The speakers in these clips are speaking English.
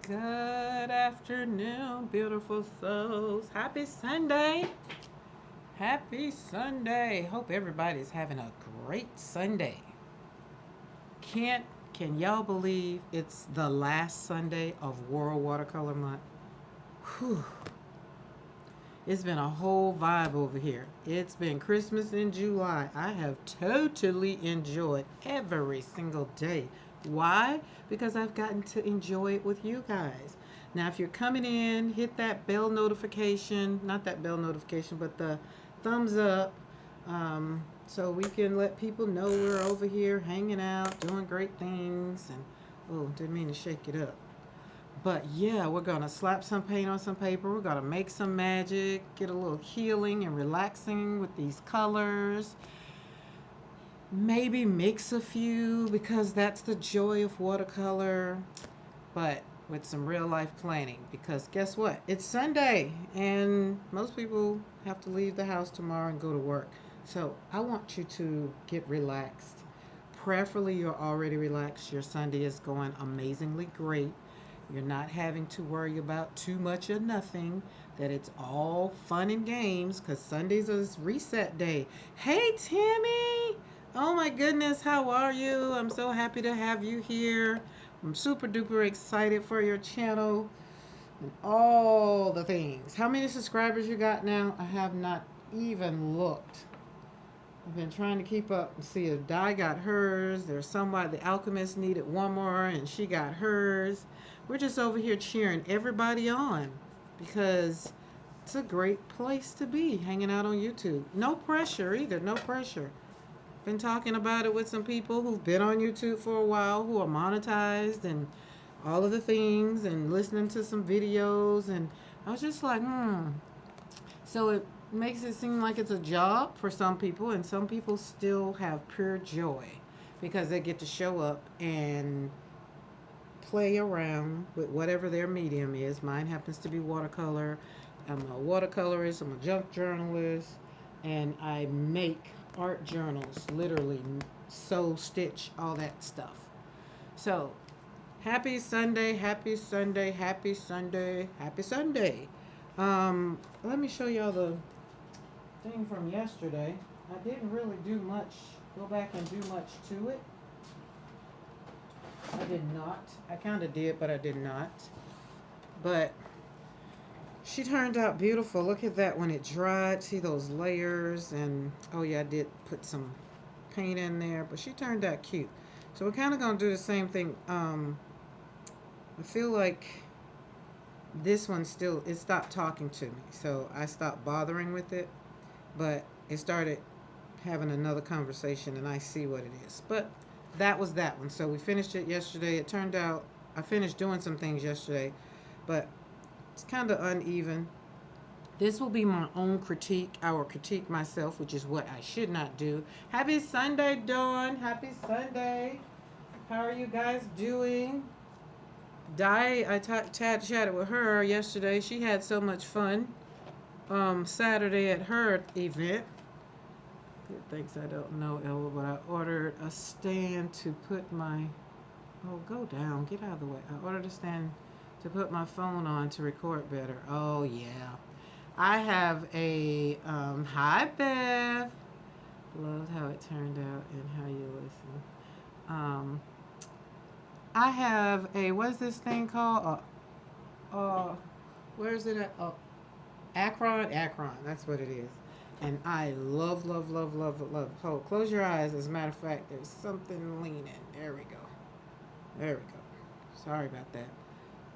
Good afternoon, beautiful souls. Happy Sunday. Happy Sunday. Hope everybody's having a great Sunday. Can't can y'all believe it's the last Sunday of World Watercolor Month? Whew. It's been a whole vibe over here. It's been Christmas in July. I have totally enjoyed every single day. Why? Because I've gotten to enjoy it with you guys. Now, if you're coming in, hit that bell notification, not that bell notification, but the thumbs up, so we can let people know we're over here hanging out, doing great things. And oh, didn't mean to shake it up. But yeah, we're going to slap some paint on some paper. We're going to make some magic, get a little healing and relaxing with these colors. Maybe mix a few because that's the joy of watercolor, but with some real life planning. Because guess what? It's Sunday and most people have to leave the house tomorrow and go to work. So I want you to get relaxed. Preferably, you're already relaxed. Your Sunday is going amazingly great. You're not having to worry about too much or nothing, that it's all fun and games because Sundays is reset day. Hey, Tammy! Oh my goodness, how are you? I'm so happy to have you here. I'm super duper excited for your channel and all the things. How many subscribers you got now? I have not even looked. I've been trying to keep up and see if Di got hers. There's somebody, the alchemist needed one more and she got hers. We're just over here cheering everybody on because it's a great place to be, hanging out on YouTube. No pressure either, no pressure. Been talking about it with some people who've been on YouTube for a while, who are monetized and all of the things, and listening to some videos, and I was just like, So it makes it seem like it's a job for some people, and some people still have pure joy because they get to show up and play around with whatever their medium is. Mine happens to be watercolor. I'm a watercolorist, I'm a junk journalist, and I make art journals, literally sew, stitch, all that stuff. So, happy Sunday, happy Sunday, happy Sunday, happy Sunday. Let me show y'all the thing from yesterday. I didn't really do much, go back and do much to it. I did not. I kind of did, but I did not. But she turned out beautiful. Look at that when it dried. See those layers? And oh yeah, I did put some paint in there, but she turned out cute. So we're kind of going to do the same thing. I feel like this one still, it stopped talking to me. So I stopped bothering with it, but it started having another conversation and I see what it is. But that was that one. So we finished it yesterday. It turned out, I finished doing some things yesterday, but it's kind of uneven. This will be my own critique. I will critique myself, which is what I should not do. Happy Sunday, Dawn. Happy Sunday. How are you guys doing? Di, I chatted with her yesterday. She had so much fun Saturday at her event. Good things I don't know, Ella, but I ordered a stand to put my... Oh, go down. Get out of the way. I ordered a stand to put my phone on to record better. Oh, yeah. I have a... Hi, Bev. Loved how it turned out and how you listen. I have a... What's this thing called? Where's it at? Akron. That's what it is. And I love, love, love, love, love. Oh, close your eyes. As a matter of fact, there's something leaning. There we go. There we go. Sorry about that.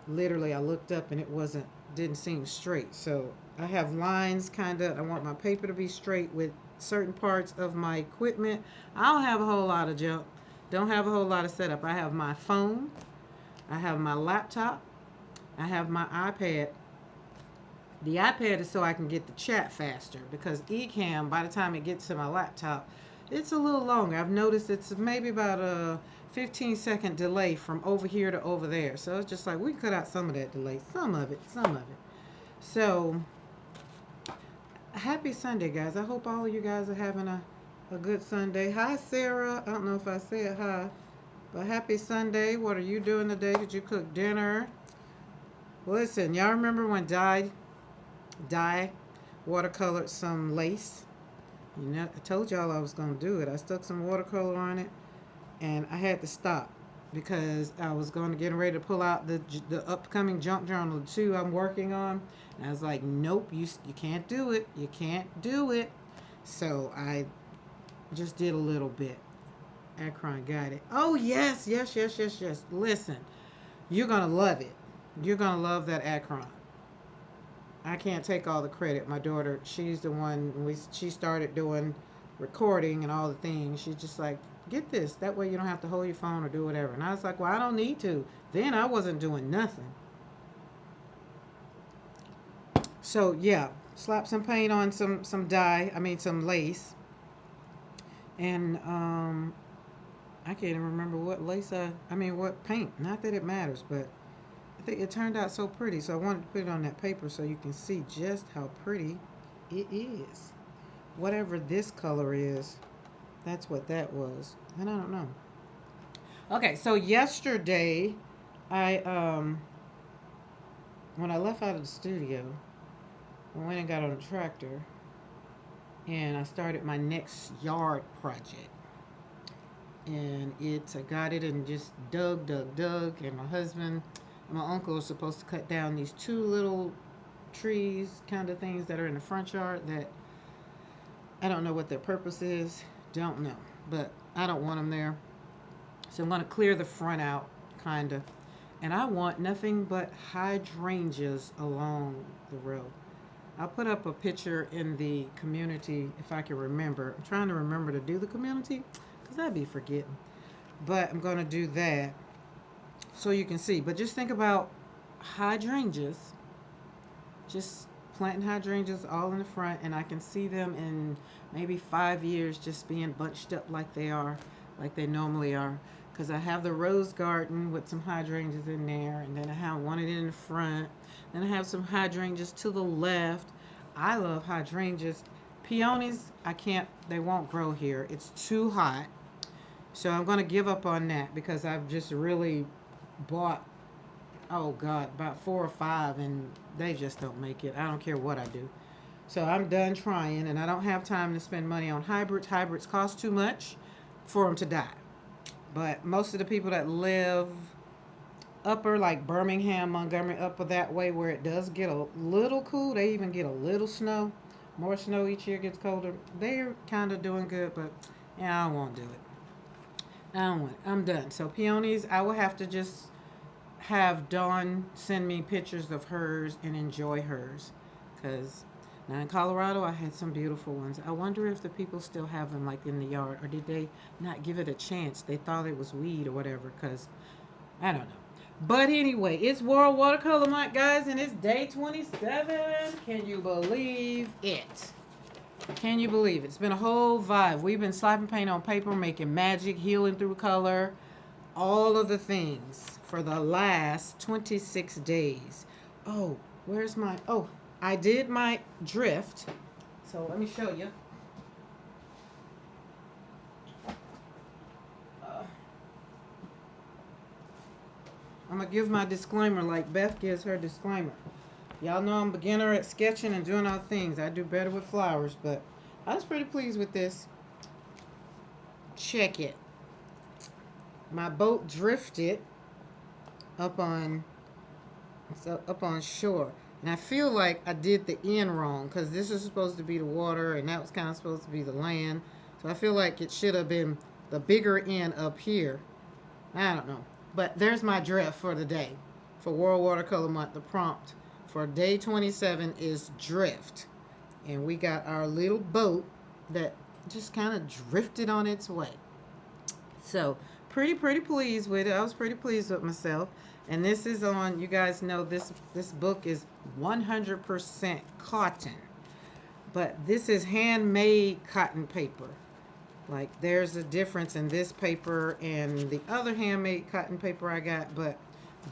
Literally, I looked up and it didn't seem straight. So I have lines kind of. I want my paper to be straight with certain parts of my equipment. I don't have a whole lot of junk. Don't have a whole lot of setup. I have my phone. I have my laptop. I have my iPad. The iPad is so I can get the chat faster because Ecamm, by the time it gets to my laptop, it's a little longer. I've noticed it's maybe about a 15-second delay from over here to over there. So it's just like we cut out some of that delay. Some of it. So, happy Sunday, guys. I hope all of you guys are having a good Sunday. Hi, Sarah. I don't know if I said hi, but happy Sunday. What are you doing today? Did you cook dinner? Listen, y'all remember when dye watercolored some lace? You know, I told y'all I was gonna do it. I stuck some watercolor on it, and I had to stop because I was going to get ready to pull out the upcoming junk journal 2 I'm working on, and I was like, nope, you can't do it. You can't do it. So I just did a little bit. Akron got it. Oh yes, yes, yes, yes, yes. Listen, you're gonna love it. You're gonna love that Akron. I can't take all the credit. My daughter, she's the one, she started doing recording and all the things. She's just like, get this. That way you don't have to hold your phone or do whatever. And I was like, well, I don't need to. Then I wasn't doing nothing. So yeah, slap some paint on some dye. Some lace. And I can't even remember what lace what paint. Not that it matters, but I think it turned out so pretty, so I wanted to put it on that paper so you can see just how pretty it is. Whatever this color is, that's what that was. And I don't know. Okay, so yesterday, when I left out of the studio, I went and got on a tractor, and I started my next yard project. And I got it and just dug, and my husband and my uncle are supposed to cut down these 2 little trees, kind of things that are in the front yard that I don't know what their purpose is. Don't know. But I don't want them there. So I'm going to clear the front out, kind of. And I want nothing but hydrangeas along the road. I'll put up a picture in the community if I can remember. I'm trying to remember to do the community because I'd be forgetting. But I'm going to do that so you can see. But just think about hydrangeas. Just planting hydrangeas all in the front, and I can see them in maybe 5 years just being bunched up like they normally are. Because I have the rose garden with some hydrangeas in there, and then I have one in the front. Then I have some hydrangeas to the left. I love hydrangeas. Peonies, they won't grow here. It's too hot. So I'm going to give up on that because I've just really bought, about 4 or 5, and they just don't make it. I don't care what I do. So I'm done trying, and I don't have time to spend money on hybrids. Hybrids cost too much for them to die. But most of the people that live upper, like Birmingham, Montgomery, upper that way where it does get a little cool, they even get a little snow. More snow each year, gets colder. They're kind of doing good, but yeah, I won't do it. I don't want it. I'm done. So peonies, I will have to just have Dawn send me pictures of hers and enjoy hers. Because now in Colorado, I had some beautiful ones. I wonder if the people still have them like in the yard, or did they not give it a chance? They thought it was weed or whatever, because I don't know. But anyway, it's World Watercolor Month, guys, and it's day 27. Can you believe it? Can you believe it? It's been a whole vibe. We've been slapping paint on paper, making magic, healing through color, all of the things for the last 26 days. Oh, where's my... Oh, I did my drift. So let me show you. I'm going to give my disclaimer like Beth gives her disclaimer. Y'all know I'm a beginner at sketching and doing all things. I do better with flowers, but I was pretty pleased with this. Check it. My boat drifted up on shore. And I feel like I did the end wrong because this is supposed to be the water and that was kind of supposed to be the land. So I feel like it should have been the bigger end up here. I don't know. But there's my drift for the day. For World Watercolor Month, the prompt for day 27 is drift. And we got our little boat that just kind of drifted on its way. So pretty pleased with it. I was pretty pleased with myself. And this is on, you guys know this book is 100% cotton. But this is handmade cotton paper. Like there's a difference in this paper and the other handmade cotton paper I got. But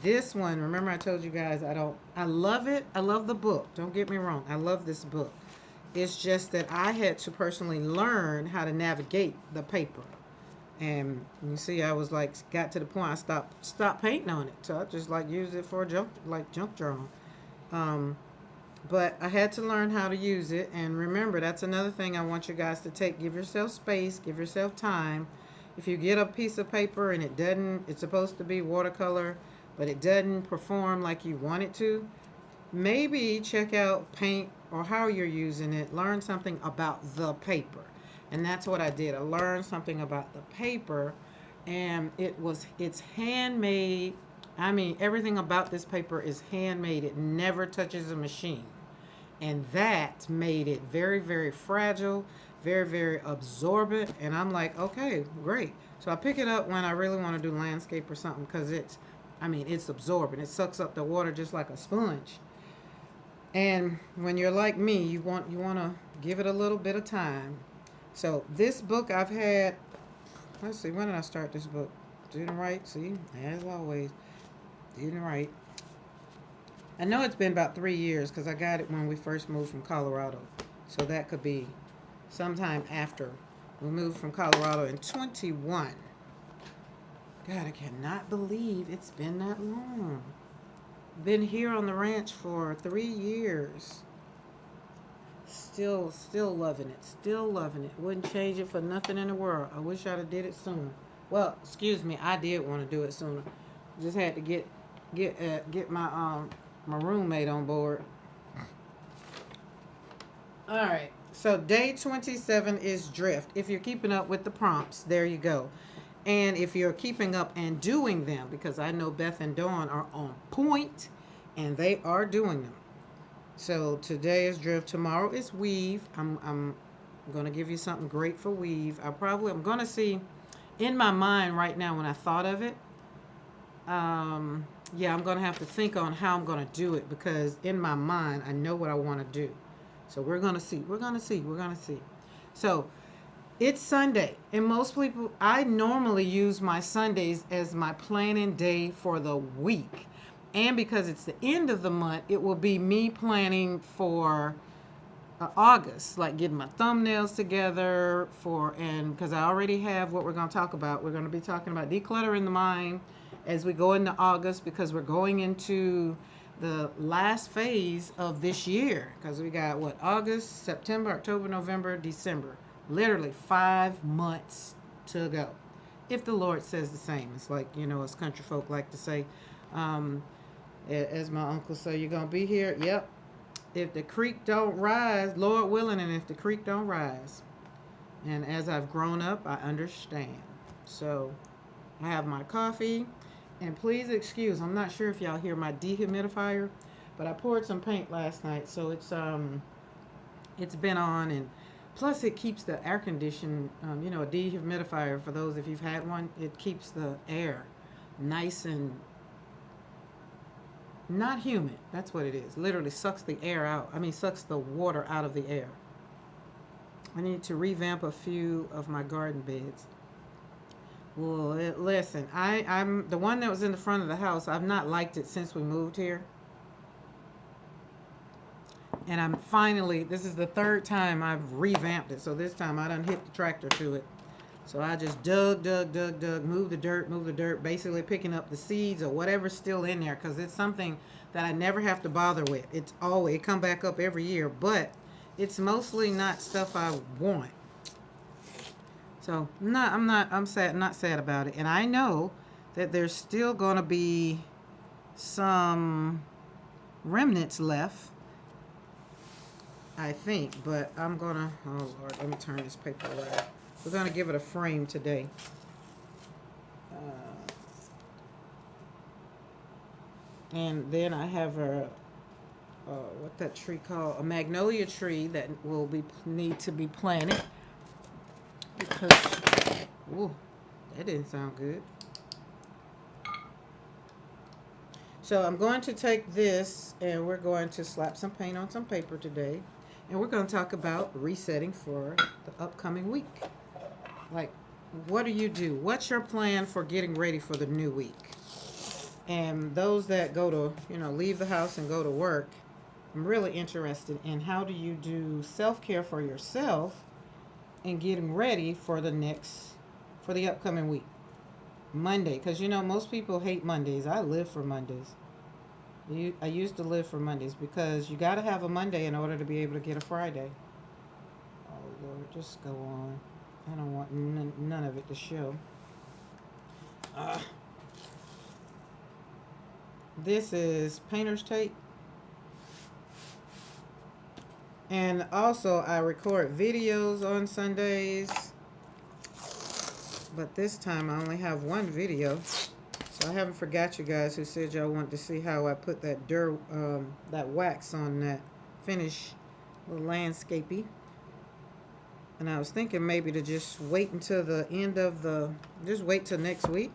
this one, remember I told you guys I love it. I love the book. Don't get me wrong. I love this book. It's just that I had to personally learn how to navigate the paper. And you see, I was like, got to the point I stopped painting on it. So I just like used it for junk drawing. Um, but I had to learn how to use it. And remember, that's another thing I want you guys to take. Give yourself space, give yourself time. If you get a piece of paper and it's supposed to be watercolor, but it doesn't perform like you want it to, maybe check out paint or how you're using it. Learn something about the paper. And that's what I did. I learned something about the paper, and it's handmade. I mean, everything about this paper is handmade. It never touches a machine. And that made it very, very fragile, very, very absorbent. And I'm like, okay, great. So I pick it up when I really want to do landscape or something, because it's absorbent. It sucks up the water just like a sponge. And when you're like me, you want to give it a little bit of time. So this book I've had, let's see, when did I start this book? Didn't write, see, as always, didn't write. I know it's been about 3 years because I got it when we first moved from Colorado. So that could be sometime after we moved from Colorado in 21. God, I cannot believe it's been that long. Been here on the ranch for 3 years. Still loving it. Still loving it. Wouldn't change it for nothing in the world. I wish I'd have did it sooner. Well, excuse me, I did want to do it sooner. Just had to get my roommate on board. All right. So day 27 is drift. If you're keeping up with the prompts, there you go. And if you're keeping up and doing them, because I know Beth and Dawn are on point, and they are doing them. So today is drift. Tomorrow is weave. I'm going to give you something great for weave. I'm going to see in my mind right now when I thought of it. I'm going to have to think on how I'm going to do it, because in my mind I know what I want to do. So we're going to see. We're going to see. So it's Sunday, and most people, I normally use my Sundays as my planning day for the week. And because it's the end of the month, it will be me planning for August, like getting my thumbnails together and because I already have what we're going to talk about. We're going to be talking about decluttering the mind as we go into August, because we're going into the last phase of this year, because we got August, September, October, November, December. Literally 5 months to go, if the Lord says the same. It's like, as country folk like to say, as my uncle say, you're going to be here. Yep. If the creek don't rise, Lord willing, and if the creek don't rise. And as I've grown up, I understand. So I have my coffee. And please excuse, I'm not sure if y'all hear my dehumidifier, but I poured some paint last night. So it's been on, and plus it keeps the air condition, a dehumidifier, for those if you've had one, it keeps the air nice and not humid. That's what it is. Literally sucks the air out. Sucks the water out of the air. I need to revamp a few of my garden beds. Well, listen, I'm the one that was in the front of the house. I've not liked it since we moved here. And this is the third time I've revamped it. So this time I done hit the tractor to it. So I just dug, move the dirt, basically picking up the seeds or whatever's still in there, because it's something that I never have to bother with. It come back up every year, but it's mostly not stuff I want. So I'm sad, not sad about it. And I know that there's still going to be some remnants left, I think, but I'm going to, oh Lord, let me turn this paper around. We're going to give it a frame today. And then I have what that tree called? A magnolia tree that will need to be planted. Because, ooh, that didn't sound good. So I'm going to take this and we're going to slap some paint on some paper today. And we're going to talk about resetting for the upcoming week. Like, what do you do? What's your plan for getting ready for the new week? And those that go to, leave the house and go to work, I'm really interested in how do you do self-care for yourself and getting ready for the next for the upcoming week. Monday, because you know most people hate Mondays. I live for Mondays. I used to live for Mondays because you got to have a Monday in order to be able to get a Friday. Oh Lord, just go on. I don't want none of it to show. This is painter's tape. And also I record videos on Sundays. But this time I only have one video. So I haven't forgot you guys who said y'all wanted to see how I put that that wax on that finish little landscapey. And I was thinking maybe to just wait until the end of just wait till next week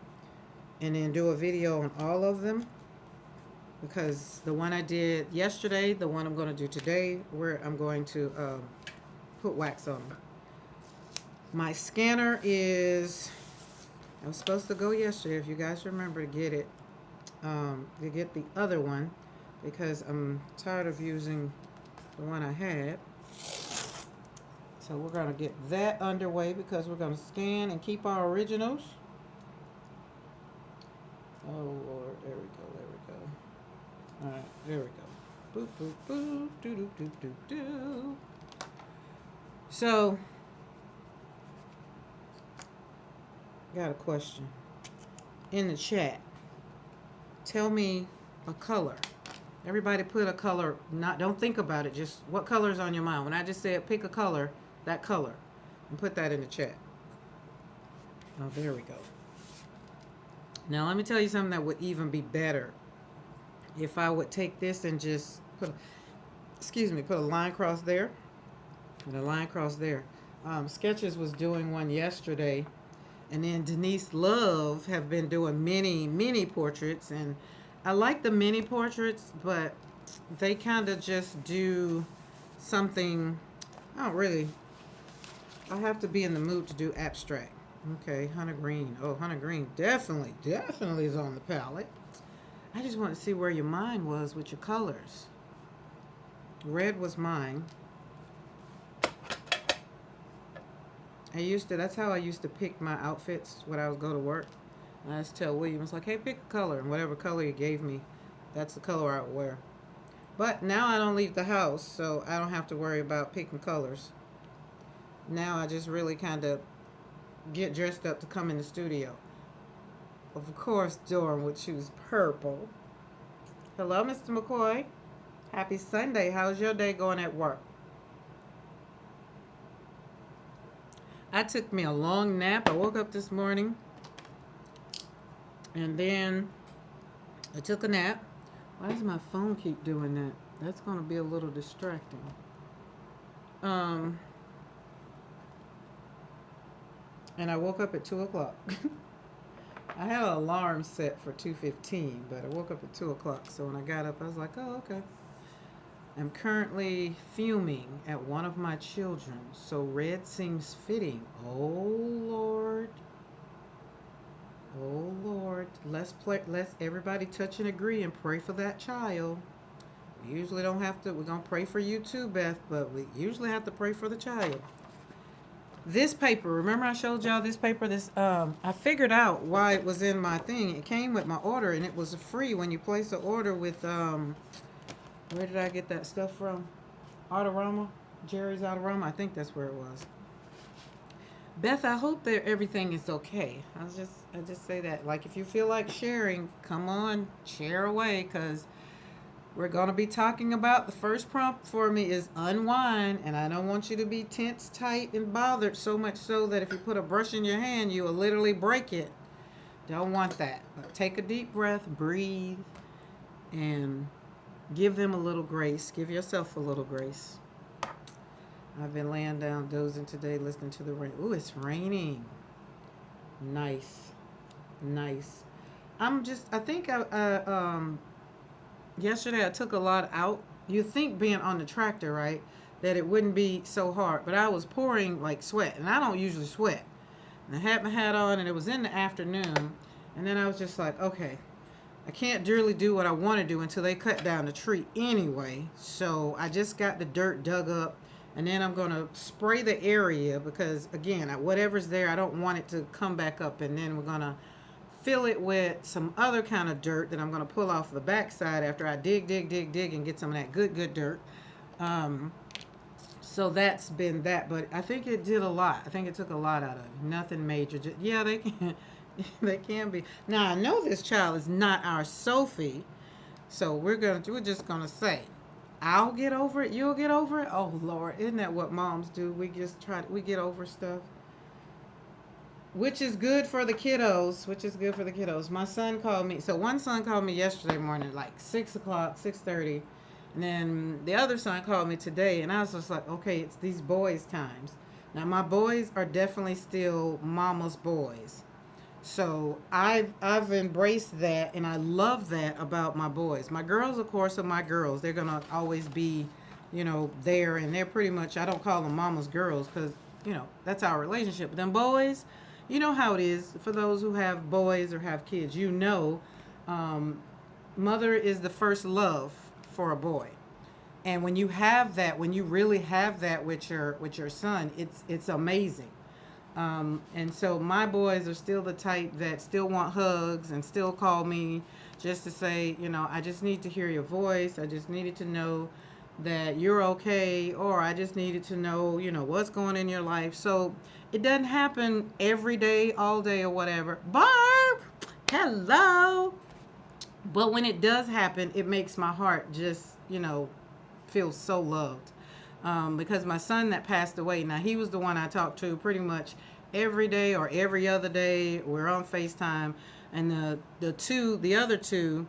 and then do a video on all of them. Because the one I did yesterday, the one I'm going to do today, where I'm going to put wax on them. My scanner is, I was supposed to go yesterday, if you guys remember, to get it, to get the other one, because I'm tired of using the one I had. So we're going to get that underway because we're going to scan and keep our originals. Oh Lord, there we go, there we go. All right, there we go. Boop, boop, boop, doo, doo, doo, doo, doo. So, got a question in the chat. Tell me a color. Everybody put a color. Don't think about it. Just what color is on your mind. When I just said pick a color, that color, and put that in the chat. Oh, there we go. Now let me tell you something that would even be better. If I would take this and just put a line across there and a line across there. Sketches was doing one yesterday, and then Denise Love have been doing mini portraits, and I like the mini portraits, but they kind of just do something. I have to be in the mood to do abstract. Okay, Hunter Green. Oh, Hunter Green definitely is on the palette. I just want to see where your mind was with your colors. Red was mine. That's how I used to pick my outfits when I would go to work. I just tell William, it's like, hey, pick a color. And whatever color he gave me, that's the color I would wear. But now I don't leave the house, so I don't have to worry about picking colors. Now I just really kind of get dressed up to come in the studio. Of course, Dawn would choose purple. Hello, Mr. McCoy. Happy Sunday. How's your day going at work? I took me a long nap. I woke up this morning, and then I took a nap. Why does my phone keep doing that? That's going to be a little distracting. And I woke up at 2 o'clock. I had an alarm set for 2:15, but I woke up at 2 o'clock. So when I got up, I was like, oh, okay. I'm currently fuming at one of my children, so red seems fitting. Oh, Lord. Oh, Lord. Let's everybody touch and agree and pray for that child. We usually don't have to. We're going to pray for you too, Beth, but we usually have to pray for the child. This paper, remember I showed y'all this paper? I figured out why it was in my thing. It came with my order, and it was free when you place an order with, where did I get that stuff from? Autorama? Jerry's Autorama? I think that's where it was. Beth, I hope that everything is okay. I just say that. Like, if you feel like sharing, come on, share away, because we're going to be talking about the first prompt for me is unwind, and I don't want you to be tense, tight, and bothered so much so that if you put a brush in your hand, you will literally break it. Don't want that. But take a deep breath, breathe, and give them a little grace. Give yourself a little grace. I've been laying down, dozing today, listening to the rain. Ooh, it's raining. Nice. Nice. I think yesterday I took a lot out. You think being on the tractor, right, that it wouldn't be so hard. But I was pouring like sweat, and I don't usually sweat. And I had my hat on, and it was in the afternoon. And then I was just like, okay, I can't really do what I want to do until they cut down the tree anyway. So I just got the dirt dug up, And then I'm going to spray the area because, again, whatever's there, I don't want it to come back up. And then we're going to fill it with some other kind of dirt that I'm going to pull off the backside after I dig and get some of that good dirt. So that's been that. But I think it did a lot. I think it took a lot out of it. Nothing major. Just, yeah, they can. They can be. Now, I know this child is not our Sophie. So we're just gonna say, I'll get over it. You'll get over it. Oh Lord, isn't that what moms do? We get over stuff, which is good for the kiddos. My son called me. So one son called me yesterday morning, like 6:00, 6:30, and then the other son called me today, and I was just like, okay, it's these boys' times. Now my boys are definitely still mama's boys. So I've embraced that, and I love that about my boys. My girls, of course, are my girls. They're gonna always be, there, and they're pretty much. I don't call them mama's girls because that's our relationship. But them boys, you know how it is for those who have boys or have kids. Mother is the first love for a boy, and when you have that, when you really have that with your son, it's amazing. And so my boys are still the type that still want hugs and still call me just to say, I just need to hear your voice. I just needed to know that you're okay, or I just needed to know, what's going in your life. So it doesn't happen every day, all day, or whatever. Barb, hello. But when it does happen, it makes my heart just, feel so loved. Because my son that passed away, now he was the one I talked to pretty much every day or every other day. We're on FaceTime, and the other two,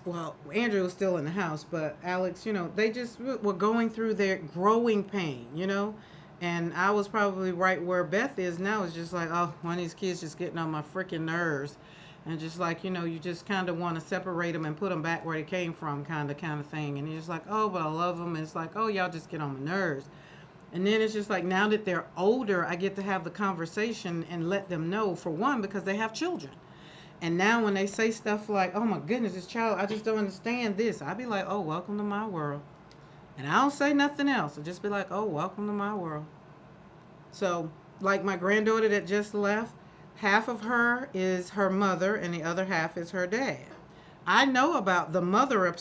well, Andrew was still in the house, but Alex, they just were going through their growing pain, and I was probably right where Beth is now. It's just like, oh, one of these kids just getting on my freaking nerves. And just like, you just kind of want to separate them and put them back where they came from, kind of thing. And you're just like, oh, but I love them. And it's like, oh, y'all just get on my nerves. And then it's just like, now that they're older, I get to have the conversation and let them know, for one, because they have children. And now when they say stuff like, oh, my goodness, this child, I just don't understand this. I'd be like, oh, welcome to my world. And I don't say nothing else. I'll just be like, oh, welcome to my world. So, like my granddaughter that just left, half of her is her mother and the other half is her dad. I know about the mother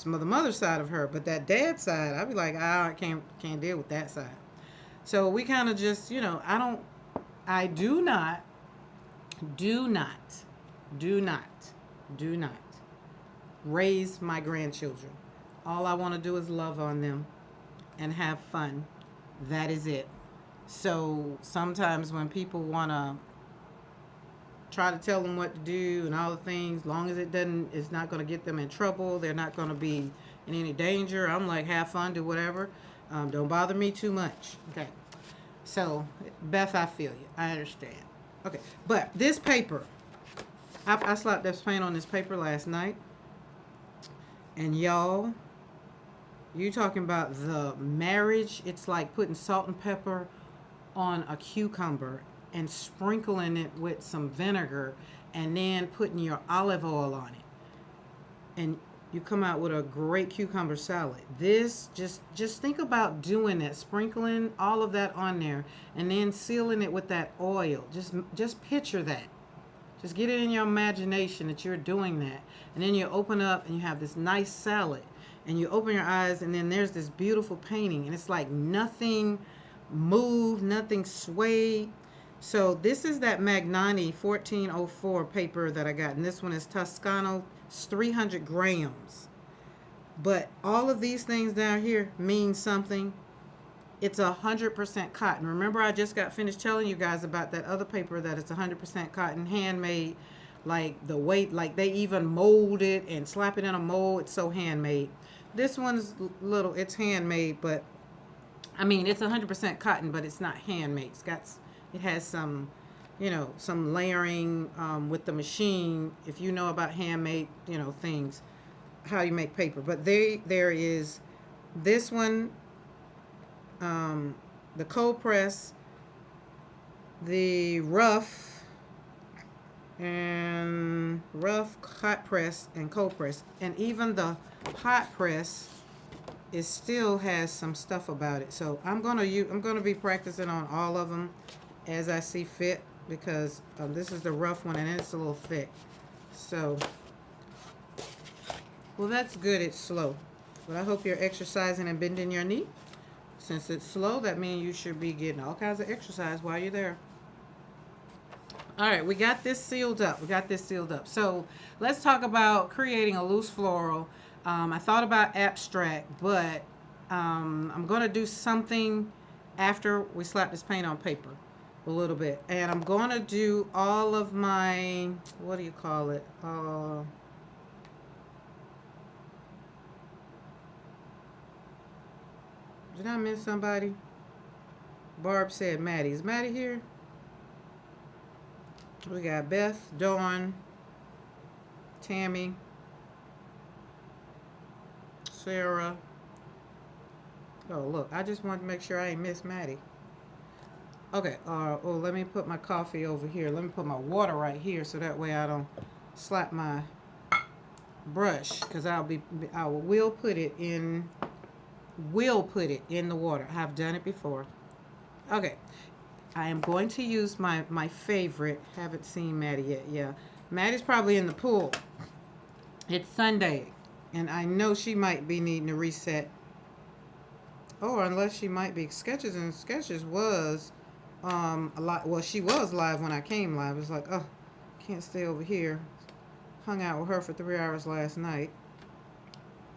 side of her, but that dad side, I'd be like, I can't deal with that side. So we kind of just, I do not raise my grandchildren. All I want to do is love on them and have fun. That is it. So sometimes when people want to try to tell them what to do and all the things, long as it's not going to get them in trouble, they're not going to be in any danger, I'm like, have fun, do whatever. Don't bother me too much. Okay. So, Beth, I feel you. I understand. Okay. But this paper, I slapped this paint on this paper last night. And y'all, you talking about the marriage. It's like putting salt and pepper on a cucumber and sprinkling it with some vinegar and then putting your olive oil on it. And you come out with a great cucumber salad. This, just think about doing that, sprinkling all of that on there and then sealing it with that oil. Just picture that. Just get it in your imagination that you're doing that. And then you open up and you have this nice salad. And you open your eyes and then there's this beautiful painting. And it's like nothing moved, nothing swayed. So this is that Magnani 1404 paper that I got. And this one is Toscano. It's 300 grams. But all of these things down here mean something. It's 100% cotton. Remember, I just got finished telling you guys about that other paper that it's 100% cotton, handmade. Like the weight, like they even mold it and slap it in a mold. It's so handmade. This one's little, it's handmade, but I mean, it's 100% cotton, but it's not handmade. It has some, some layering with the machine. If you know about handmade, things, how you make paper. But there is this one, the cold press, the rough, hot press, and cold press. And even the hot press it still has some stuff about it. So I'm gonna be practicing on all of them as I see fit, because this is the rough one and it's a little thick. So, well, that's good. It's slow, but I hope you're exercising and bending your knee. Since it's slow, that means you should be getting all kinds of exercise while you're there. All right, we got this sealed up. So let's talk about creating a loose floral. I thought about abstract, but I'm going to do something after we slap this paint on paper a little bit. And I'm going to do all of my, what do you call it? Did I miss somebody? Barb said Maddie. Is Maddie here? We got Beth, Dawn, Tammy, Sarah. Oh, look, I just wanted to make sure I ain't missed Maddie. Okay, let me put my coffee over here. Let me put my water right here so that way I don't slap my brush, because I will put it in the water. I've done it before. Okay. I am going to use my favorite. Haven't seen Maddie yet. Yeah. Maddie's probably in the pool. It's Sunday, and I know she might be needing a reset. Or unless she might be. Sketches was a lot. Well, she was live when I came live. It's like, oh, can't stay over here. Hung out with her for 3 hours last night.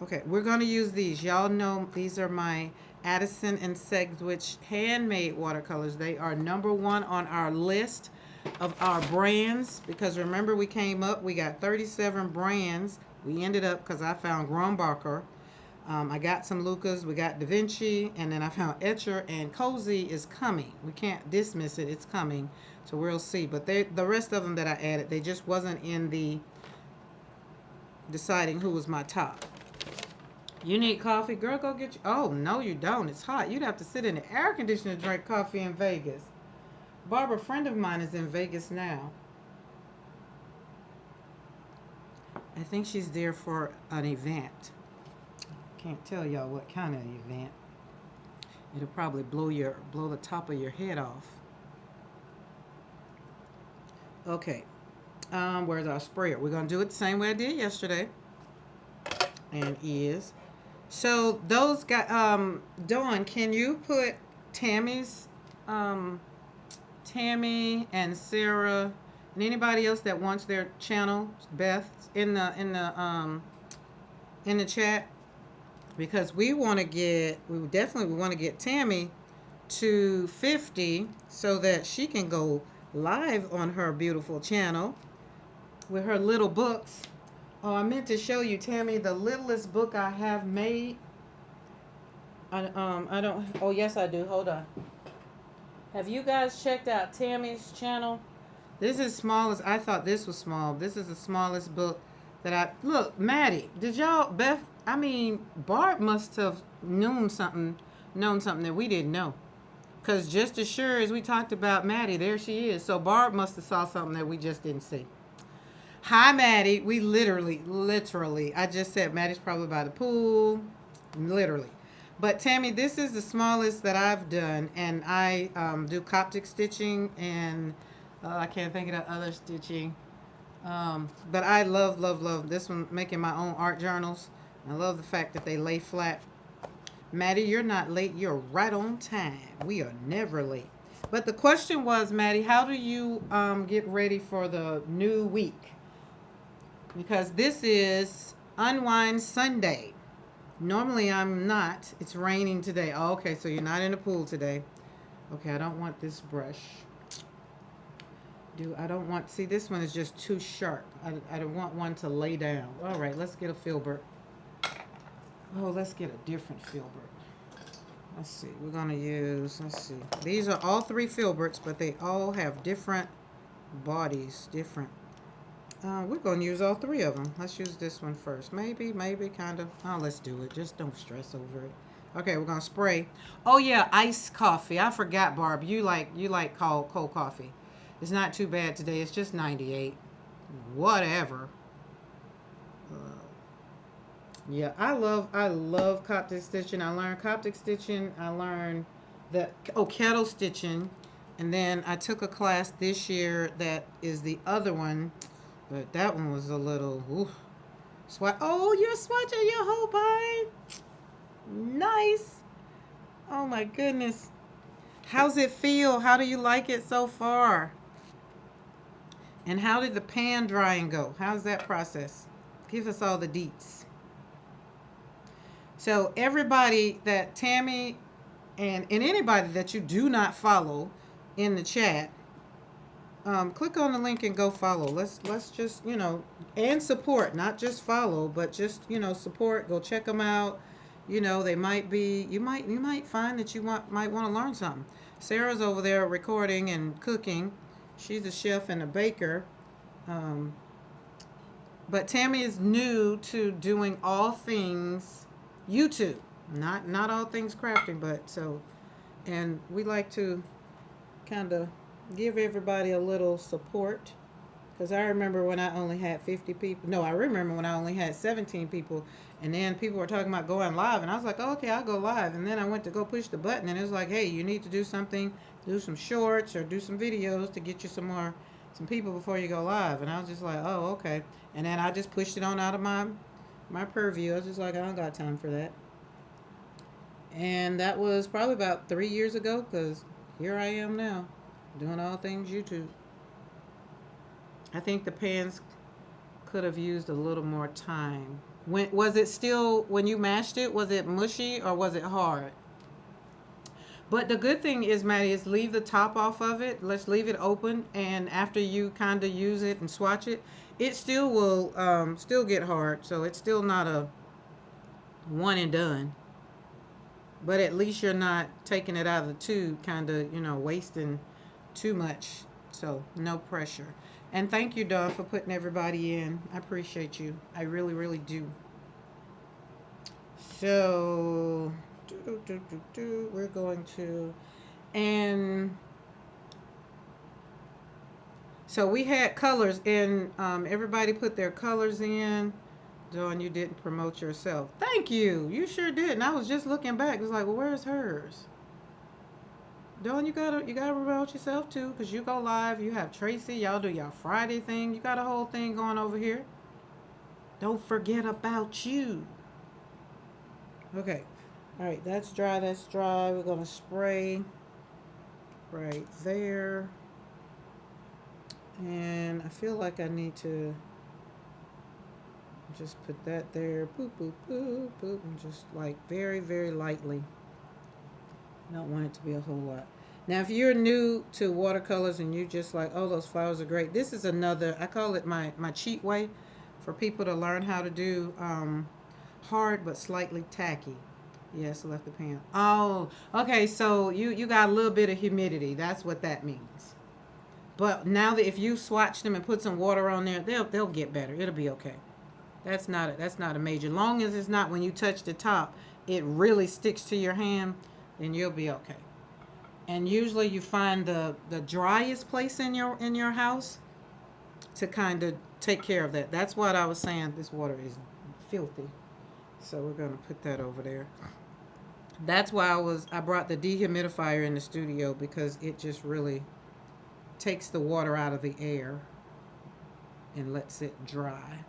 Okay, we're going to use these. Y'all know these are my Addison and Sedgwick handmade watercolors. They are #1 on our list of our brands, because remember we came up, we got 37 brands. We ended up, because I found Grombacher. I got some Lucas, we got Da Vinci, and then I found Etcher, and Cozy is coming. We can't dismiss it, it's coming. So we'll see. But the rest of them that I added, they just wasn't in the deciding who was my top. You need coffee? Girl, go get you. Oh, no, you don't. It's hot. You'd have to sit in the air conditioner to drink coffee in Vegas. Barbara, a friend of mine, is in Vegas now. I think she's there for an event. Can't tell y'all what kind of event. It'll probably blow the top of your head off. Okay. Where's our sprayer? We're going to do it the same way I did yesterday. And so those got, Dawn, can you put Tammy and Sarah and anybody else that wants their channel, Beth, in the chat? Because we definitely want to get Tammy to 50 so that she can go live on her beautiful channel with her little books. Oh, I meant to show you, Tammy, the littlest book I have made. I don't. Oh, yes, I do. Hold on. Have you guys checked out Tammy's channel? This is small as I thought this was small. This is the smallest book that I look. Maddie, did y'all Beth? I mean, Barb must have known something that we didn't know. Because just as sure as we talked about Maddie, there she is. So Barb must have saw something that we just didn't see. Hi, Maddie. We literally, I just said Maddie's probably by the pool. Literally. But Tammy, this is the smallest that I've done. And I do Coptic stitching and I can't think of the other stitching. But I love this one, making my own art journals. I love the fact that they lay flat. Maddie, you're not late. You're right on time. We are never late. But the question was, Maddie, how do you get ready for the new week? Because this is Unwind Sunday. Normally I'm not. It's raining today. Oh, okay, so you're not in the pool today. Okay, I don't want this brush. See, this one is just too sharp. I don't want one to lay down. All right, let's get a filbert. Oh, let's get a different filbert. Let's see. We're going to use, let's see. These are all 3 filberts, but they all have different bodies. We're going to use all 3 of them. Let's use this one first. Maybe, kind of. Oh, let's do it. Just don't stress over it. Okay, we're going to spray. Oh, yeah, iced coffee. I forgot, Barb. You like cold coffee. It's not too bad today. It's just 98. Whatever. Yeah, I love Coptic stitching. I learned Coptic stitching. I learned the kettle stitching, and then I took a class this year that is the other one, but that one was a little. Ooh, oh, you're swatching your whole bind. Nice. Oh my goodness. How's it feel? How do you like it so far? And how did the pan drying go? How's that process? Give us all the deets. So everybody that Tammy and anybody that you do not follow in the chat, click on the link and go follow. Let's just and support, not just follow, but just support. Go check them out. They might be you might find that might want to learn something. Sarah's over there recording and cooking. She's a chef and a baker. Um, but Tammy is new to doing all things YouTube, not all things crafting, but and we like to kind of give everybody a little support because I remember when I only had 50 people. No, I remember when I only had 17 people, and then people were talking about going live, and I was like, oh, okay, I'll go live. And then I went to go push the button, and it was like, hey, you need to do something, do some shorts or do some videos to get you some people before you go live. And I was just like, oh, okay. And then I just pushed it on out of my purview. I was just like, I don't got time for that. And that was probably about 3 years ago, because here I am now doing all things YouTube. I think the pans could have used a little more time. Was it still, when you mashed it, was it mushy or was it hard? But the good thing is, Maddie, is leave the top off of it. Let's leave it open, and after you kind of use it and swatch it, it still will still get hard. So it's still not a one and done. But at least you're not taking it out of the tube, kind of, wasting too much. So no pressure. And thank you, Dawn, for putting everybody in. I appreciate you. I really, really do. So we're going to, and so we had colors, and everybody put their colors in. Dawn, you didn't promote yourself. Thank you. You sure did. And I was just looking back. It was like, well, where's hers? Dawn, you gotta promote yourself too, because you go live. You have Tracy. Y'all do y'all Friday thing. You got a whole thing going over here. Don't forget about you. Okay. All right, that's dry. That's dry. We're gonna spray right there. And I feel like I need to just put that there. Boop, boop, boop, boop. And just like very, very lightly. I don't want it to be a whole lot. Now, if you're new to watercolors and you just like, oh, those flowers are great. This is another, I call it my cheat way for people to learn how to do hard but slightly tacky. Yes, left the pan. Oh, okay. So you got a little bit of humidity. That's what that means. But now that if you swatch them and put some water on there, they'll get better. It'll be okay. That's not a major. Long as it's not when you touch the top, it really sticks to your hand, then you'll be okay. And usually you find the driest place in your house to kind of take care of that. That's what I was saying. This water is filthy. So we're going to put that over there. That's why I brought the dehumidifier in the studio, because it just really takes the water out of the air and lets it dry.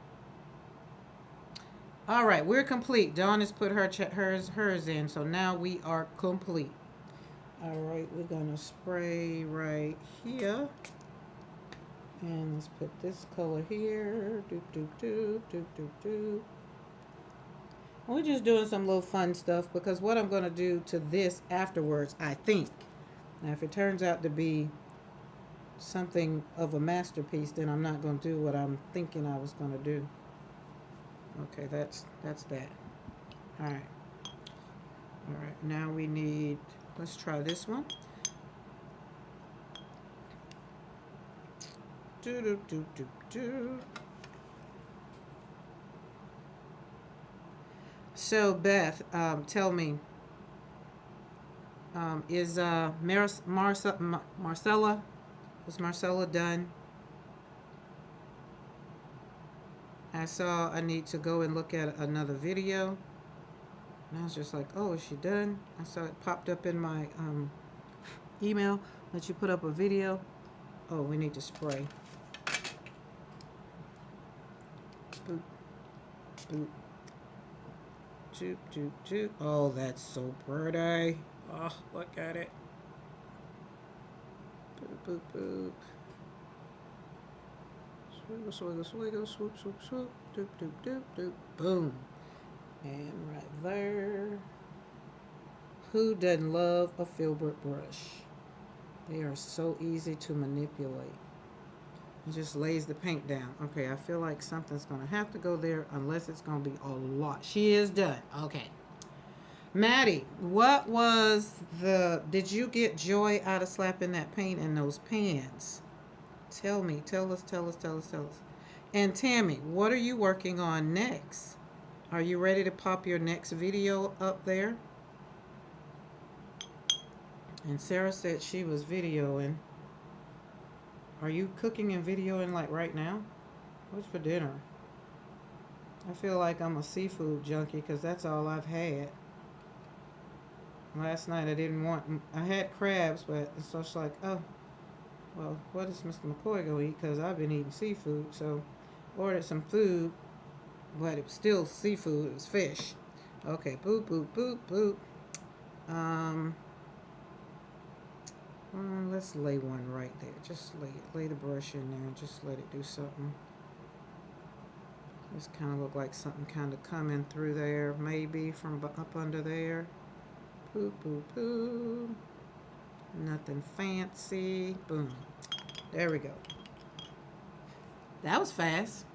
All right, we're complete. Dawn has put hers in, so now we are complete. All right, we're gonna spray right here, and let's put this color here. Do do do do do do. We're just doing some little fun stuff, because what I'm gonna do to this afterwards, I think. Now, if it turns out to be something of a masterpiece, then I'm not gonna do what I'm thinking I was gonna do. Okay, that's that. All right. All right, now we need, let's try this one. Do do do do do. So Beth, tell me, is Marcella done? I saw I need to go and look at another video. And I was just like, oh, is she done? I saw it popped up in my email that you put up a video. Oh, we need to spray. Boop, boop. Doop, doop, doop. Oh, that's so pretty. Oh, look at it. Boop, boop, boop. Swiggle, swiggle, swiggle, swoop, swoop, swoop. Doop, doop, doop, doop. Boom. And right there. Who doesn't love a filbert brush? They are so easy to manipulate. It just lays the paint down. Okay, I feel like something's going to have to go there unless it's going to be a lot. She is done. Okay. Maddie, what was did you get joy out of slapping that paint in those pans? Tell me. Tell us. And Tammy, what are you working on next? Are you ready to pop your next video up there? And Sarah said she was videoing. Are you cooking and videoing like right now? What's for dinner? I feel like I'm a seafood junkie because that's all I've had. Last night I had crabs, but it's just like, oh, well, what is Mr. McCoy going to eat? Because I've been eating seafood, so ordered some food, but it was still seafood. It was fish. Okay, boop, boop, boop, boop. Let's lay one right there. Just lay the brush in there and just let it do something. This kind of look like something kind of coming through there, maybe from up under there. Boop, boop, boop. Nothing fancy. Boom. There we go. That was fast.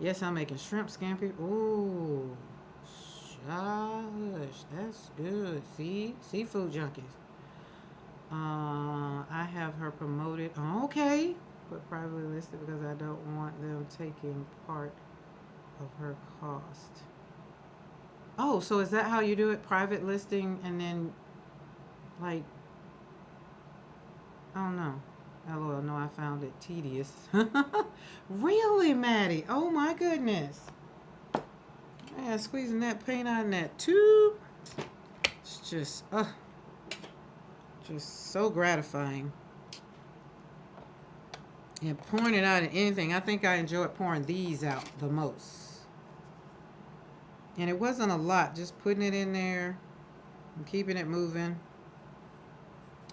Yes, I'm making shrimp scampi. Ooh, shush. That's good. See? Seafood junkies. I have her promoted. Okay. But privately listed because I don't want them taking part of her cost. Oh, so is that how you do it? Private listing and then, like, I don't know. LOL, no, I found it tedious. Really, Maddie? Oh, my goodness. Man, squeezing that paint out in that tube. It's just so gratifying. And pouring it out in anything. I think I enjoyed pouring these out the most. And it wasn't a lot. Just putting it in there and keeping it moving.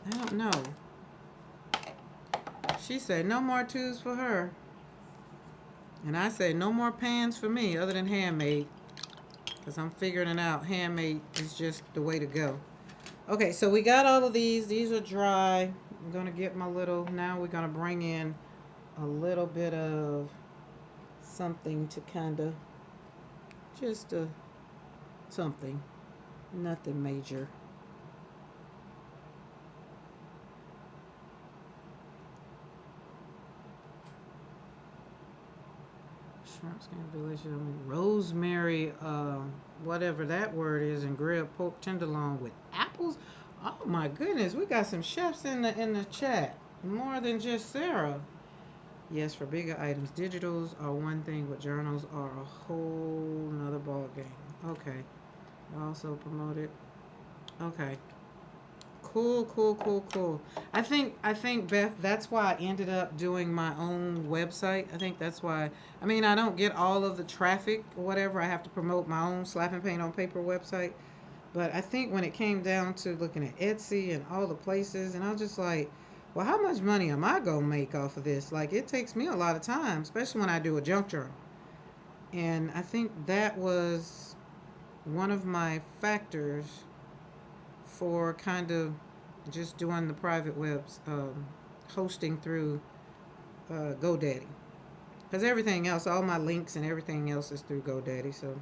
I don't know. She said no more tubes for her. And I said no more pans for me other than handmade. Because I'm figuring it out. Handmade is just the way to go. Okay, so we got all of these. These are dry. I'm going to get my little... Now we're going to bring in a little bit of something to kind of... Just something. Nothing major. Shrimp's gonna be delicious. Rosemary, whatever that word is, and grilled pork tenderloin with apples. Oh my goodness, we got some chefs in the chat. More than just Sarah. Yes, for bigger items, digitals are one thing, but journals are a whole nother ball game. Okay. Also promoted. Okay. Cool. I think Beth, that's why I ended up doing my own website. I think that's why. I mean, I don't get all of the traffic or whatever. I have to promote my own slap and paint on paper website. But I think when it came down to looking at Etsy and all the places, and I was just like, well, how much money am I going to make off of this? Like, it takes me a lot of time, especially when I do a junk journal. And I think that was one of my factors for kind of just doing the private webs, hosting through GoDaddy. Because everything else, all my links and everything else is through GoDaddy, so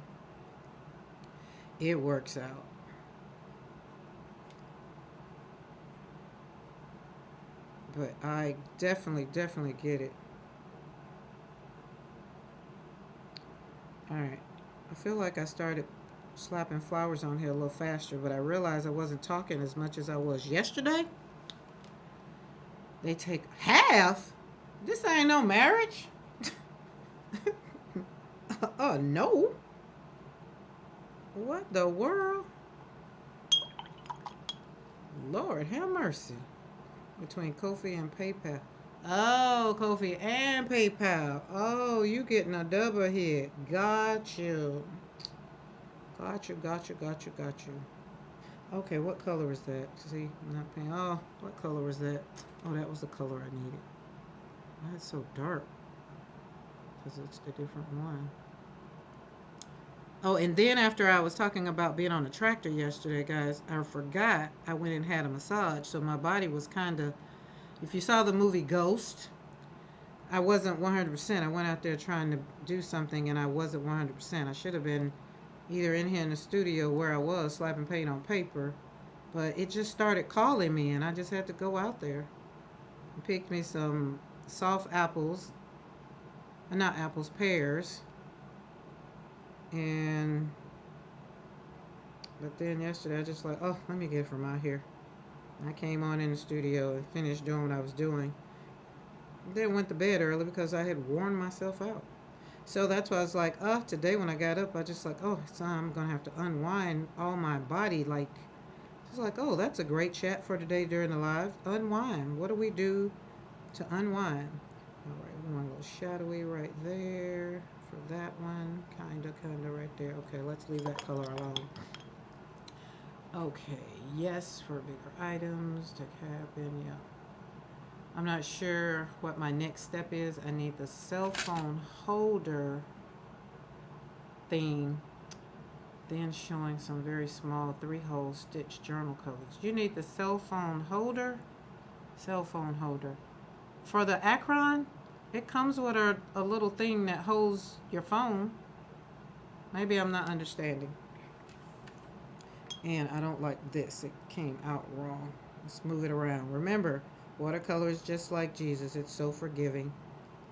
it works out. But I definitely get it. Alright. I feel like I started slapping flowers on here a little faster, but I realized I wasn't talking as much as I was yesterday. They take half? This ain't no marriage. No. What the world? Lord, have mercy. Between Ko-fi and PayPal. Oh, Ko-fi and PayPal. Oh, you getting a double hit. Got you. Got you, got you, got you, got you. Okay, what color is that? See, I'm not paying. Oh, what color was that? Oh, that was the color I needed. That's so dark. Because it's the different one. Oh, and then after I was talking about being on a tractor yesterday, guys, I forgot I went and had a massage. So my body was kind of, if you saw the movie Ghost, I wasn't 100%. I went out there trying to do something and I wasn't 100%. I should have been either in here in the studio where I was slapping paint on paper, but it just started calling me and I just had to go out there and pick me some soft apples, not apples, pears. And but then yesterday I just like, oh, let me get from out here. I came on in the studio and finished doing what I was doing. Then went to bed early because I had worn myself out. So that's why I was like, oh, today when I got up, I just like, oh, so I'm gonna have to unwind all my body. Like, it's like, oh, that's a great chat for today during the live. Unwind. What do we do to unwind? All right, we want a little shadowy right there for that one. Kinda right there. Okay, let's leave that color alone. Okay, yes, for bigger items to happen, yeah. I'm not sure what my next step is. I need the cell phone holder thing. Then showing some very small 3-hole stitch journal covers. You need the cell phone holder? Cell phone holder. For the Acron, it comes with a little thing that holds your phone. Maybe I'm not understanding. And I don't like this. It came out wrong. Let's move it around. Remember, watercolor is just like Jesus. It's so forgiving.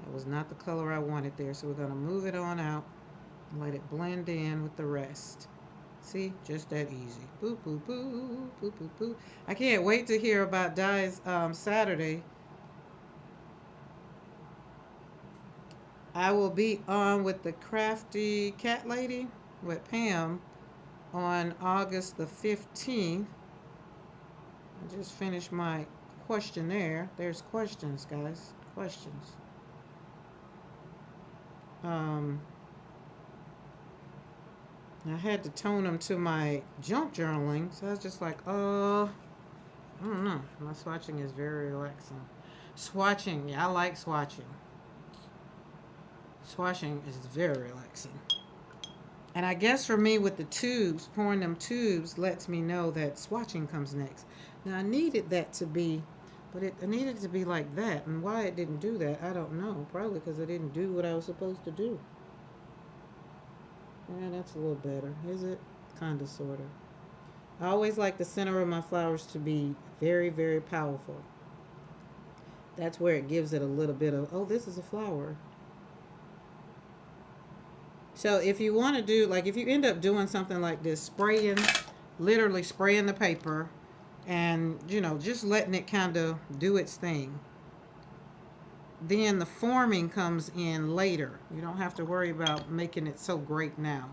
It was not the color I wanted there. So we're going to move it on out and let it blend in with the rest. See? Just that easy. Boop, boop, boop, boop, boop, boop. I can't wait to hear about Di's Saturday. I will be on with the Crafty Cat Lady with Pam on August the 15th. I just finished my questionnaire. There's questions, guys. Questions. I had to tone them to my junk journaling, so I was just like, oh, I don't know. My swatching is very relaxing. Swatching, yeah, I like swatching. Swatching is very relaxing. And I guess for me with the tubes, pouring them tubes lets me know that swatching comes next. Now I needed that to be, but I needed it to be like that. And why it didn't do that, I don't know. Probably because I didn't do what I was supposed to do. Yeah, that's a little better. Is it? Kind of, sort of. I always like the center of my flowers to be very, very powerful. That's where it gives it a little bit of, oh, this is a flower. So if you want to do, like if you end up doing something like this, spraying, literally spraying the paper and, you know, just letting it kind of do its thing, then the forming comes in later. You don't have to worry about making it so great now.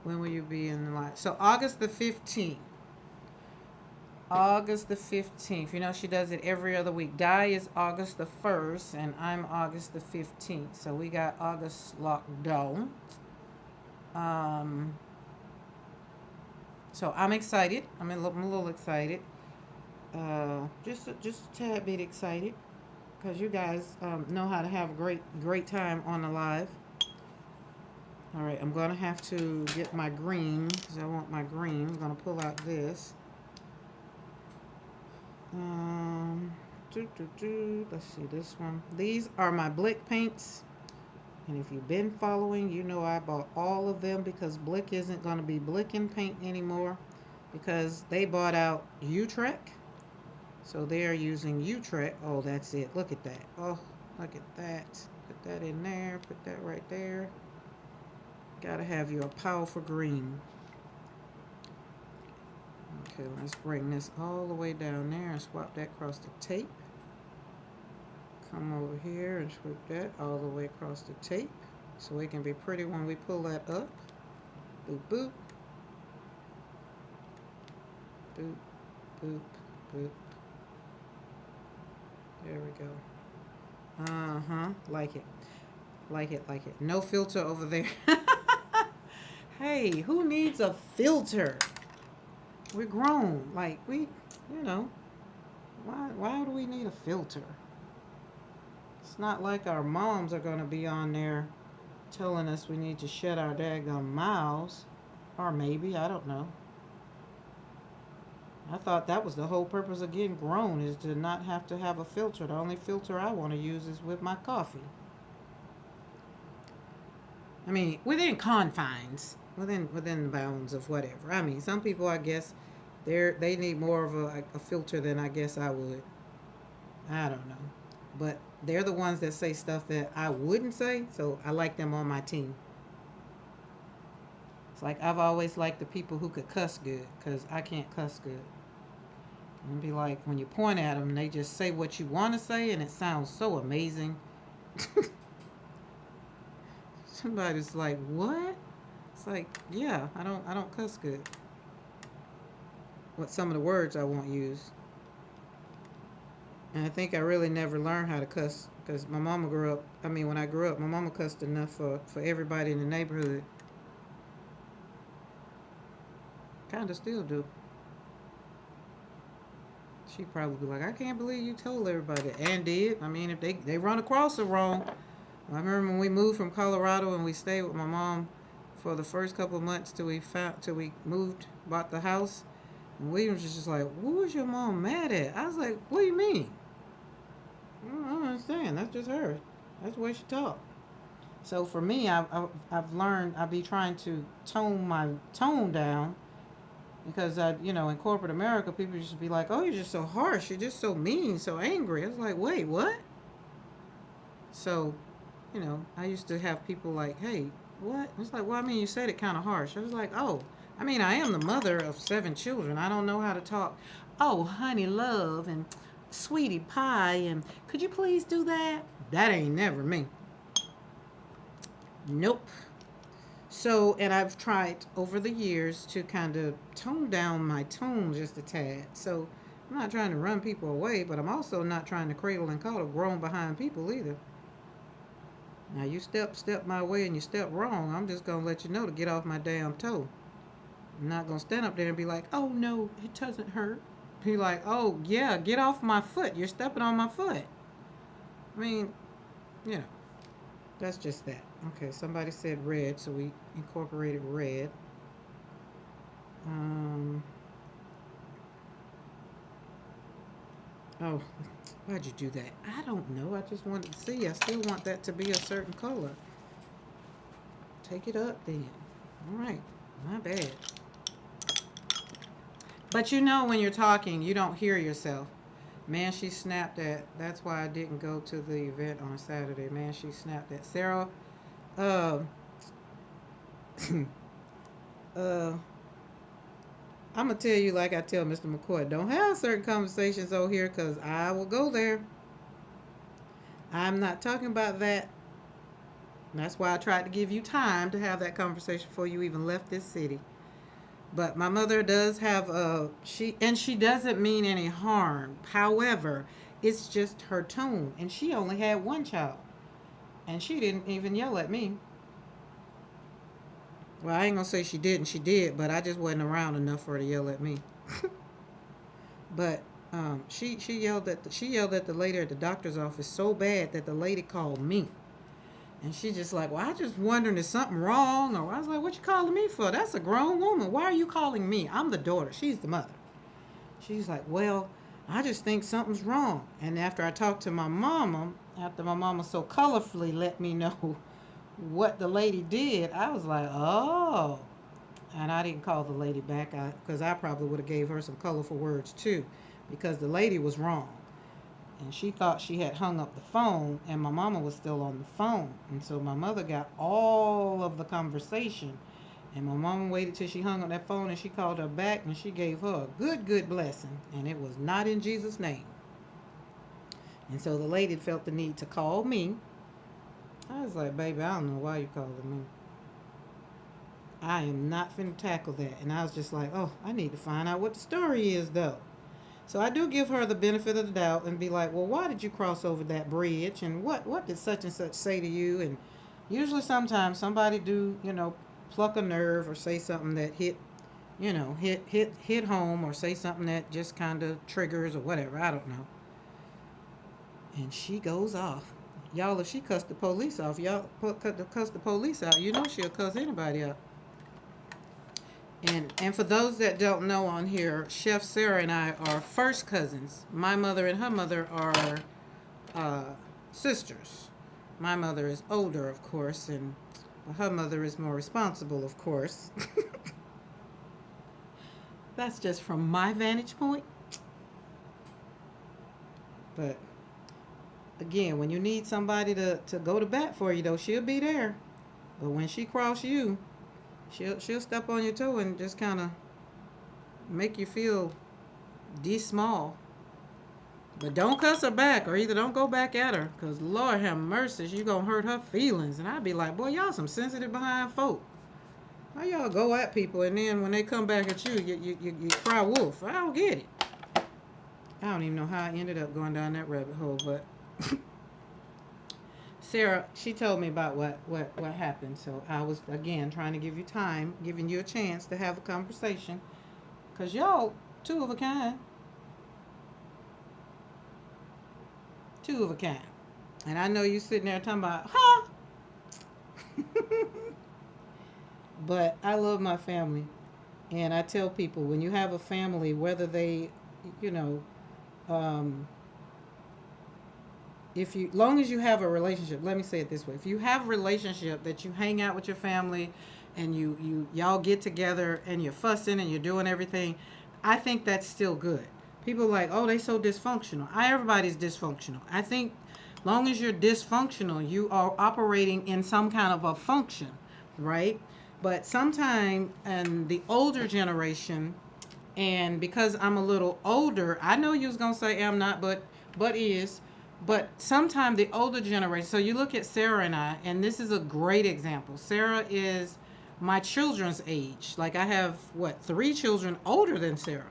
When will you be in the live? So August the 15th. August the 15th. You know, she does it every other week. Di is August the 1st, and I'm August the 15th. So we got August locked down. So I'm excited. I'm a little excited. Just a tad bit excited. Because you guys know how to have a great time on the live. All right, I'm going to have to get my green because I want my green. I'm going to pull out this. Let's see this one. These are my Blick paints. And if you've been following, you know I bought all of them because Blick isn't going to be Blicking paint anymore because they bought out Utrecht. So they are using Utrecht. Oh, that's it. Look at that. Oh, look at that. Put that in there. Put that right there. Gotta have your powerful green. Okay, let's bring this all the way down there and swap that across the tape. Come over here and swap that all the way across the tape. so it can be pretty when we pull that up. Boop, boop, boop, boop, boop. There we go. Uh-huh. Like it. Like it, like it. No filter over there. Hey, who needs a filter? We're grown. Like, you know, why do we need a filter? It's not like our moms are going to be on there telling us we need to shut our daggone mouths. Or maybe, I don't know. I thought that was the whole purpose of getting grown, is to not have to have a filter. The only filter I want to use is with my coffee. I mean, within confines, within the bounds of whatever. I mean, some people, I guess, they need more of a filter than I guess I would. I don't know, but they're the ones that say stuff that I wouldn't say, so I like them on my team. It's like I've always liked the people who could cuss good, because I can't cuss good. And be like, when you point at them, they just say what you want to say, and it sounds so amazing. Somebody's like, what? It's like, yeah, I don't cuss good. What some of the words I won't use. And I think I really never learned how to cuss, because my mama grew up, when I grew up, my mama cussed enough for everybody in the neighborhood. Kind of still do. She'd probably be like, I can't believe you told everybody. And did. I mean, if they run across it wrong. I remember when we moved from Colorado and we stayed with my mom for the first couple of months till we moved, bought the house. And William was just like, what was your mom mad at? I was like, what do you mean? I don't understand. That's just her. That's the way she talked. So for me, I've learned, I be trying to tone my tone down, because in corporate America, people just be like, oh, you're just so harsh. You're just so mean, so angry. I was like, wait, what? So, I used to have people like, hey, what? It's like, well, you said it kind of harsh. I was like, oh, I am the mother of 7 children. I don't know how to talk. Oh, honey, love, and sweetie pie, and could you please do that? That ain't never me. Nope. So, and I've tried over the years to kind of tone down my tone just a tad. So, I'm not trying to run people away, but I'm also not trying to cradle and coddle grown behind people either. Now, you step my way and you step wrong, I'm just going to let you know to get off my damn toe. I'm not going to stand up there and be like, oh, no, it doesn't hurt. Be like, oh, yeah, get off my foot. You're stepping on my foot. That's just that. Okay, somebody said red, so we incorporated red. Oh, why'd you do that? I don't know. I just wanted to see. I still want that to be a certain color. Take it up then. All right, my bad. But when you're talking, you don't hear yourself. Man, she snapped at. That's why I didn't go to the event on Saturday. Man, she snapped at. Sarah, I'm going to tell you like I tell Mr. McCoy, don't have certain conversations over here, because I will go there. I'm not talking about that. That's why I tried to give you time to have that conversation before you even left this city. But my mother does have she doesn't mean any harm. However, it's just her tone. And she only had one child. And she didn't even yell at me. Well, I ain't going to say she didn't. She did, but I just wasn't around enough for her to yell at me. But she yelled at the lady at the doctor's office so bad that the lady called me. And she just like, well, I just wondering if something wrong. Or I was like, what you calling me for? That's a grown woman. Why are you calling me? I'm the daughter. She's the mother. She's like, well, I just think something's wrong. And after I talked to my mama, after my mama so colorfully let me know what the lady did, I was like, oh. And I didn't call the lady back, because I probably would have gave her some colorful words too, because the lady was wrong. And she thought she had hung up the phone, and my mama was still on the phone. And so my mother got all of the conversation. And my mama waited till she hung up that phone, and she called her back, and she gave her a good blessing. And it was not in Jesus' name. And so the lady felt the need to call me I was like, baby, I don't know why you calling me. I am not finna tackle that. And I was just like, oh, I need to find out what the story is, though. So I do give her the benefit of the doubt and be like, well, why did you cross over that bridge? And what did such and such say to you? And usually sometimes somebody do, pluck a nerve or say something that hit home, or say something that just kind of triggers or whatever. I don't know. And she goes off. Y'all, if she cussed the police off, y'all cuss the police out, she'll cuss anybody out. And for those that don't know on here, Chef Sarah and I are first cousins. My mother and her mother are sisters. My mother is older, of course, and her mother is more responsible, of course. That's just from my vantage point. But again, when you need somebody to go to bat for you, though, she'll be there. But when she cross you, she'll step on your toe and just kind of make you feel small. But don't cuss her back, or either don't go back at her, because Lord have mercy, you going to hurt her feelings. And I'd be like, boy, y'all some sensitive behind folk. How y'all go at people, and then when they come back at you, you cry wolf? I don't get it. I don't even know how I ended up going down that rabbit hole, but Sarah, she told me about what happened. So I was, again, trying to give you time, giving you a chance to have a conversation, because y'all two of a kind. Two of a kind. And I know you sitting there talking about, huh? But I love my family. And I tell people, when you have a family, whether they, long as you have a relationship, let me say it this way. If you have a relationship that you hang out with your family and y'all get together and you're fussing and you're doing everything, I think that's still good. People are like, oh, they so dysfunctional. Everybody's dysfunctional. I think long as you're dysfunctional, you are operating in some kind of a function, right? But sometime in the older generation, and because I'm a little older, I know you was going to say am not, but is. But sometime the older generation, so you look at Sarah and I, and this is a great example. Sarah is my children's age. Like I have, 3 children older than Sarah,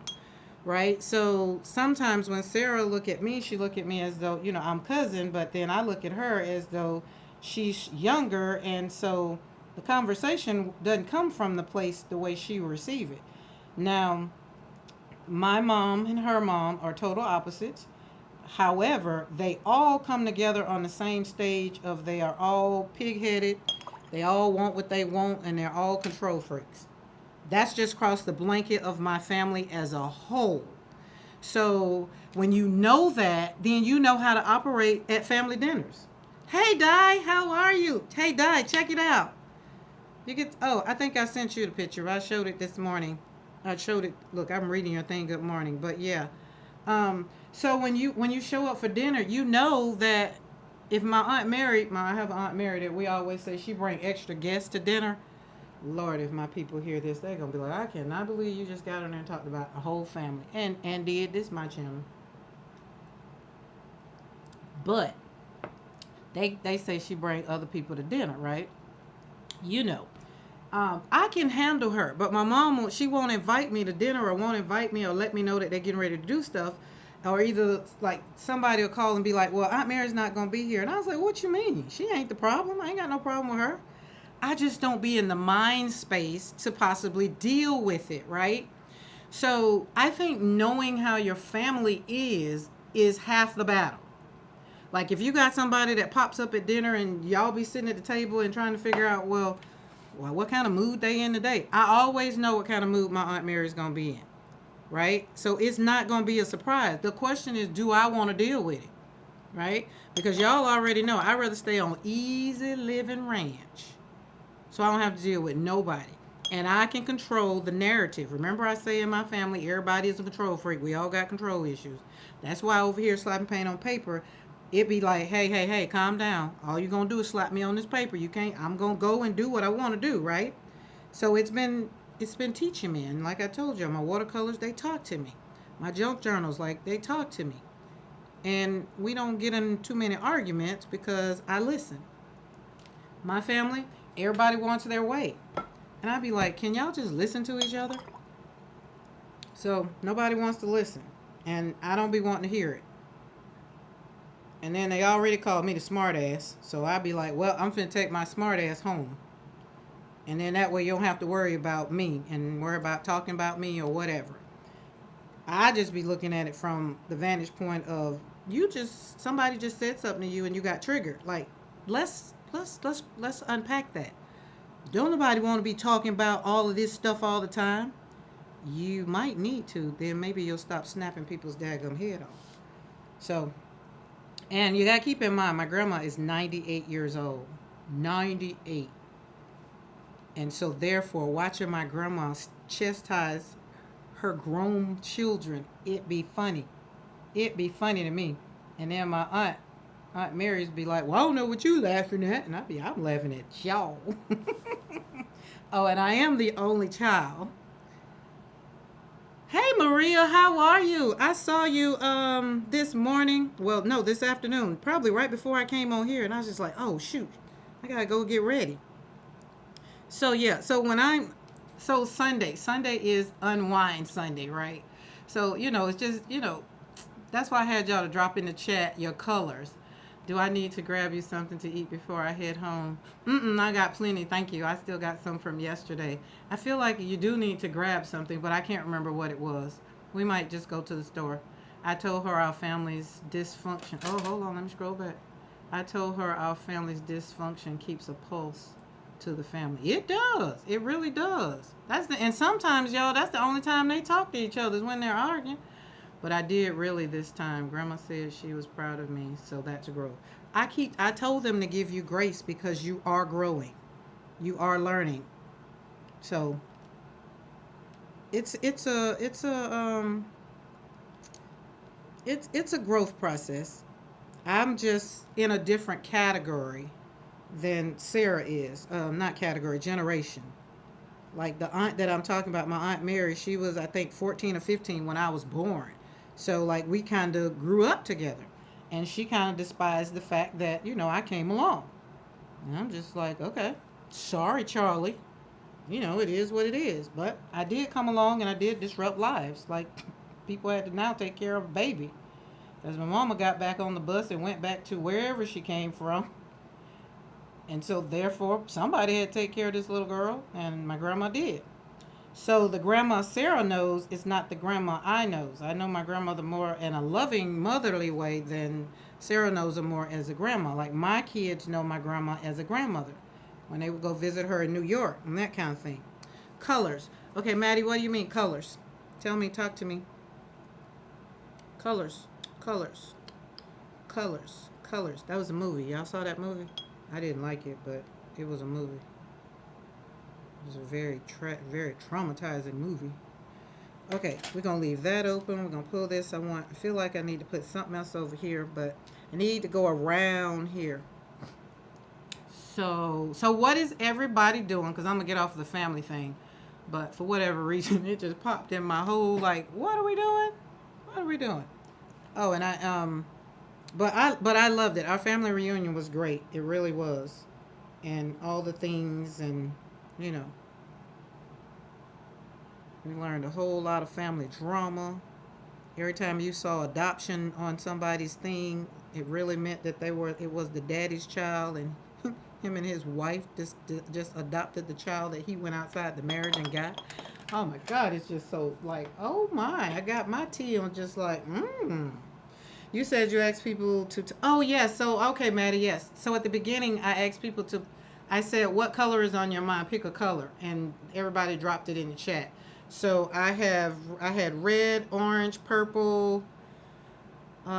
right? So sometimes when Sarah look at me, she look at me as though, I'm cousin, but then I look at her as though she's younger, and so the conversation doesn't come from the place the way she receive it. Now, my mom and her mom are total opposites. However, they all come together on the same stage of they are all pig-headed, they all want what they want, and they're all control freaks. That's just across the blanket of my family as a whole. So when you know that, then you know how to operate at family dinners. Hey, Di, how are you? Hey, Di, check it out. I think I sent you the picture. I showed it this morning. I showed it. Look, I'm reading your thing. Good morning. But yeah. So when you show up for dinner, you know that if my Aunt Mary, I have an Aunt Mary that we always say she bring extra guests to dinner. Lord, if my people hear this, they're going to be like, I cannot believe you just got on there and talked about a whole family. And did this my channel. But they say she bring other people to dinner, right? I can handle her, but my mom, she won't invite me to dinner, or won't invite me, or let me know that they're getting ready to do stuff. Or either like somebody will call and be like, well, Aunt Mary's not going to be here. And I was like, what you mean? She ain't the problem. I ain't got no problem with her. I just don't be in the mind space to possibly deal with it, right? So I think knowing how your family is half the battle. Like if you got somebody that pops up at dinner and y'all be sitting at the table and trying to figure out, well, what kind of mood they in today? I always know what kind of mood my Aunt Mary's going to be in, right? So it's not going to be a surprise. The question is, do I want to deal with it, right? Because y'all already know I'd rather stay on easy living ranch, so I don't have to deal with nobody. And I can control the narrative. Remember I say in my family, everybody is a control freak. We all got control issues. That's why over here slapping paint on paper, it be like, hey, calm down. All you're going to do is slap me on this paper. You can't, I'm going to go and do what I want to do, right? So it's been teaching me. And like I told you, my watercolors, they talk to me. My junk journals, like, they talk to me. And we don't get in too many arguments because I listen. My family, everybody wants their way. And I'd be like, can y'all just listen to each other? So nobody wants to listen. And I don't be wanting to hear it. And then they already called me the smart ass. So I'd be like, well, I'm finna take my smart ass home. And then that way you don't have to worry about me and worry about talking about me or whatever. I just be looking at it from the vantage point of somebody just said something to you and you got triggered. Like, let's unpack that. Don't nobody want to be talking about all of this stuff all the time. You might need to. Then maybe you'll stop snapping people's daggum head off. So, and you got to keep in mind, my grandma is 98 years old. 98. And so, therefore, watching my grandma chastise her grown children, it be funny. It be funny to me. And then my Aunt Mary's be like, well, I don't know what you laughing at. And I'm laughing at y'all. Oh, and I am the only child. Hey, Maria, how are you? I saw you this morning. Well, no, this afternoon. Probably right before I came on here. And I was just like, oh, shoot. I got to go get ready. So, yeah. So Sunday is Unwind Sunday, right? So, it's just, that's why I had y'all to drop in the chat your colors. Do I need to grab you something to eat before I head home? I got plenty, thank you. I still got some from yesterday. I feel like you do need to grab something, but I can't remember what it was. We might just go to the store. I told her our family's dysfunction. Oh, hold on, let me scroll back. I told her our family's dysfunction keeps a pulse to the family. It does. It really does. And sometimes, y'all, that's the only time they talk to each other is when they're arguing. But I did really this time. Grandma said she was proud of me, so that's growth. I told them to give you grace because you are growing. You are learning. So it's a growth process. I'm just in a different category than Sarah is. Not category, generation. Like the aunt that I'm talking about, my Aunt Mary, she was, I think, 14 or 15 when I was born. So, like, we kind of grew up together. And she kind of despised the fact that, I came along. And I'm just like, okay, sorry, Charlie. It is what it is. But I did come along and I did disrupt lives. Like, people had to now take care of a baby. As my mama got back on the bus and went back to wherever she came from. And so, therefore, somebody had to take care of this little girl. And my grandma did. So the grandma Sarah knows is not the grandma I knows. I know my grandmother more in a loving, motherly way than Sarah knows her more as a grandma. Like my kids know my grandma as a grandmother when they would go visit her in New York and that kind of thing. Colors. Okay, Maddie, what do you mean colors? Tell me, talk to me. Colors. That was a movie. Y'all saw that movie? I didn't like it, but it was a movie. It was a very traumatizing movie. Okay, we're going to leave that open. We're going to pull this. I feel like I need to put something else over here, but I need to go around here. So what is everybody doing? Because I'm going to get off the family thing. But for whatever reason, it just popped in my whole, like, what are we doing? Oh, and but I loved it. Our family reunion was great. It really was. And all the things and... we learned a whole lot of family drama. Every time you saw adoption on somebody's thing, it really meant that it was the daddy's child, and him and his wife just adopted the child that he went outside the marriage and got. Oh my God, it's just so like, oh my, I got my tea on just like, You said you asked people to oh yeah, so okay, Maddie, yes. So at the beginning I asked people I said, what color is on your mind? Pick a color. And everybody dropped it in the chat. So I had red, orange, purple, red,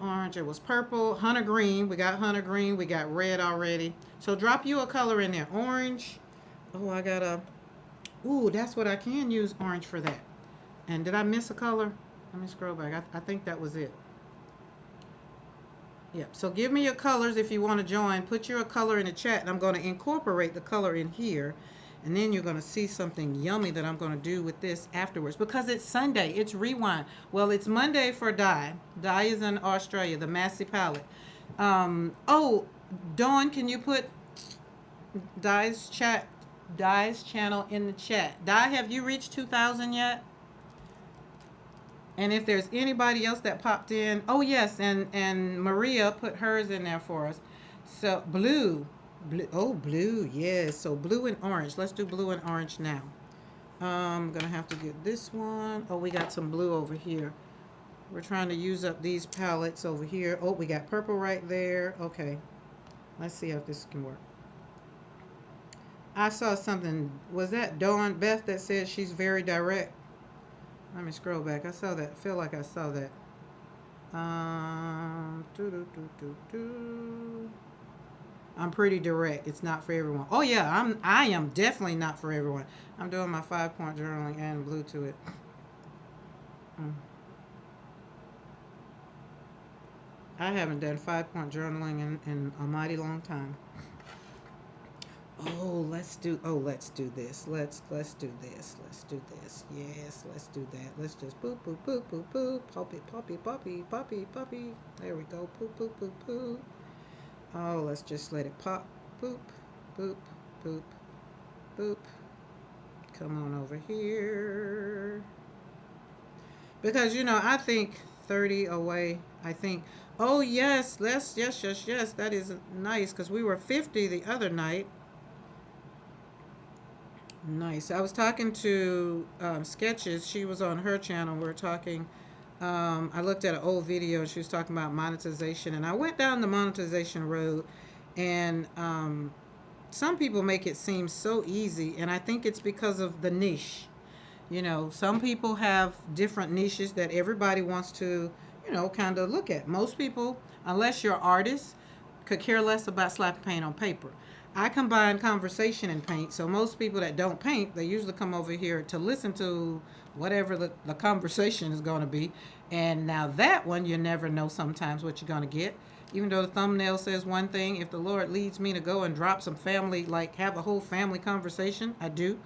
orange, it was purple, hunter green. We got hunter green. We got red already. So drop you a color in there. Orange. Oh, that's what I can use orange for that. And did I miss a color? Let me scroll back. I think that was it. Yep. So give me your colors if you want to join. Put your color in the chat, and I'm going to incorporate the color in here. And then you're going to see something yummy that I'm going to do with this afterwards. Because it's Sunday. It's Rewind. Well, it's Monday for Di. Di is in Australia, the Massey palette. Oh, Dawn, can you put Di's channel in the chat? Di, have you reached 2,000 yet? And if there's anybody else that popped in, oh yes, and Maria put hers in there for us. So blue, yes. So blue and orange. Let's do blue and orange now. I'm gonna have to get this one. Oh, we got some blue over here. We're trying to use up these palettes over here. Oh, we got purple right there. Okay, let's see if this can work. I saw something. Was that Dawn Beth that said she's very direct? Let me scroll back. I saw that. Feel like I saw that. I'm pretty direct. It's not for everyone. Oh yeah, I am definitely not for everyone. I'm doing my 5-point journaling and blue to it. I haven't done 5-point journaling in a mighty long time. Let's do this. Let's do this. Let's do this. Yes, let's do that. Let's just boop boop boop boop boop. Poppy poppy poppy poppy poppy. There we go. Boop boop boop boop. Oh, let's just let it pop. Boop boop boop boop. Come on over here. Because I think 30 away. I think. Oh yes, yes. That is nice because we were 50 the other night. Nice. I was talking to Sketches. She was on her channel. We were talking. I looked at an old video and she was talking about monetization. And I went down the monetization road. And some people make it seem so easy. And I think it's because of the niche. Some people have different niches that everybody wants to, kind of look at. Most people, unless you're artists, could care less about slapping paint on paper. I combine conversation and paint, so most people that don't paint, they usually come over here to listen to whatever the conversation is going to be. And now that one, you never know sometimes what you're going to get. Even though the thumbnail says one thing, if the Lord leads me to go and drop some family, like have a whole family conversation, I do.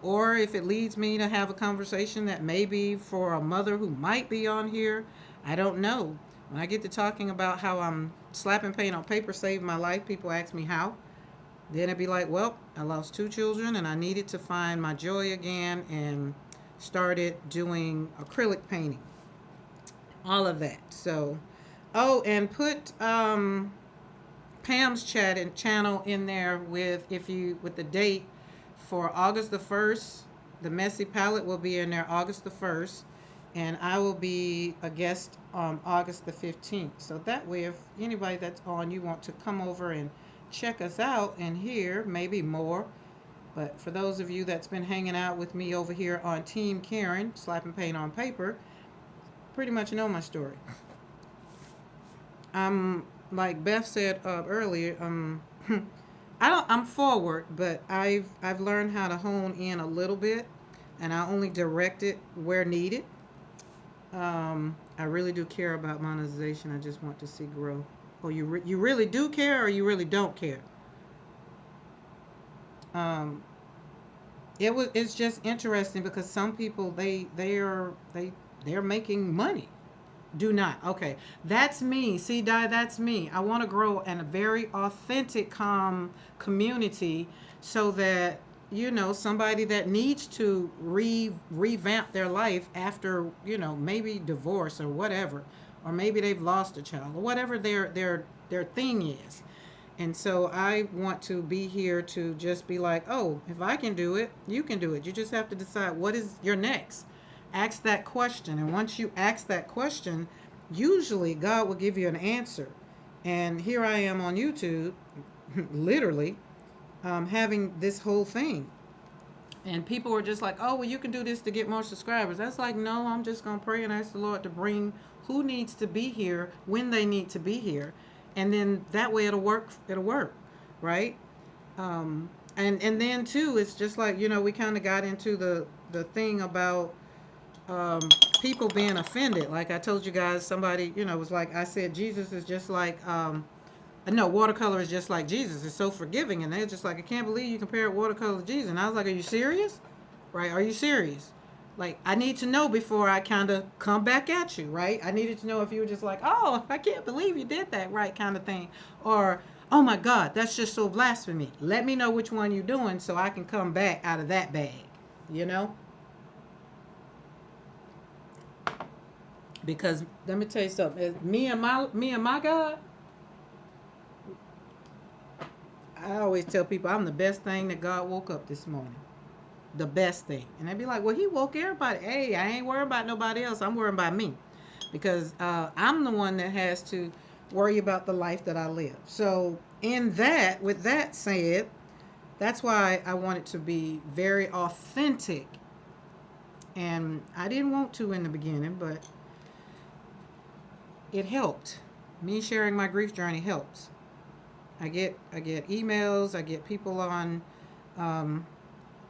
Or if it leads me to have a conversation that may be for a mother who might be on here, I don't know. When I get to talking about how I'm slapping paint on paper saved my life, people ask me how. Then it'd be like, well, I lost 2 children and I needed to find my joy again and started doing acrylic painting. All of that. So, and put Pam's channel in there with the date for August the 1st. The Messy Palette will be in there August the 1st. And I will be a guest on August the 15th. So that way, if anybody that's on, you want to come over and check us out and hear maybe more. But for those of you that's been hanging out with me over here on Team Karen, slapping paint on paper, pretty much know my story. Like Beth said earlier, I'm forward, but I've learned how to hone in a little bit, and I only direct it where needed. I really do care about monetization. I just want to see grow. Oh, you really do care, or you really don't care? It's just interesting because some people they're making money. Do not. Okay, that's me. See, Di, that's me. I want to grow in a very authentic, calm community, so that somebody that needs to revamp their life after maybe divorce or whatever, or maybe they've lost a child or whatever their thing is. And so I want to be here to just be like, oh, if I can do it, you can do it. You just have to decide what is your next. Ask that question. And once you ask that question, usually God will give you an answer. And here I am on YouTube, literally, having this whole thing. And people were just like, oh, well, you can do this to get more subscribers. That's like, no, I'm just going to pray and ask the Lord to bring who needs to be here when they need to be here. And then that way it'll work, right? And then, too, it's just like, we kind of got into the thing about people being offended. Like I told you guys, somebody, was like, I said, Jesus is just like, no, watercolor is just like Jesus. It's so forgiving. And they're just like, I can't believe you compare watercolor to Jesus. And I was like, are you serious? Right? Are you serious? Like, I need to know before I kind of come back at you, right? I needed to know if you were just like, oh, I can't believe you did that, right, kind of thing. Or, oh my God, that's just so blasphemy. Let me know which one you're doing so I can come back out of that bag, you know? Because let me tell you something. Me and my God, I always tell people I'm the best thing that God woke up this morning. The best thing. And they'd be like, well, he woke everybody. Hey, I ain't worried about nobody else. I'm worried about me. Because I'm the one that has to worry about the life that I live. So with that said, that's why I want it to be very authentic. And I didn't want to in the beginning, but it helped. Me sharing my grief journey helps. I get emails, I get people on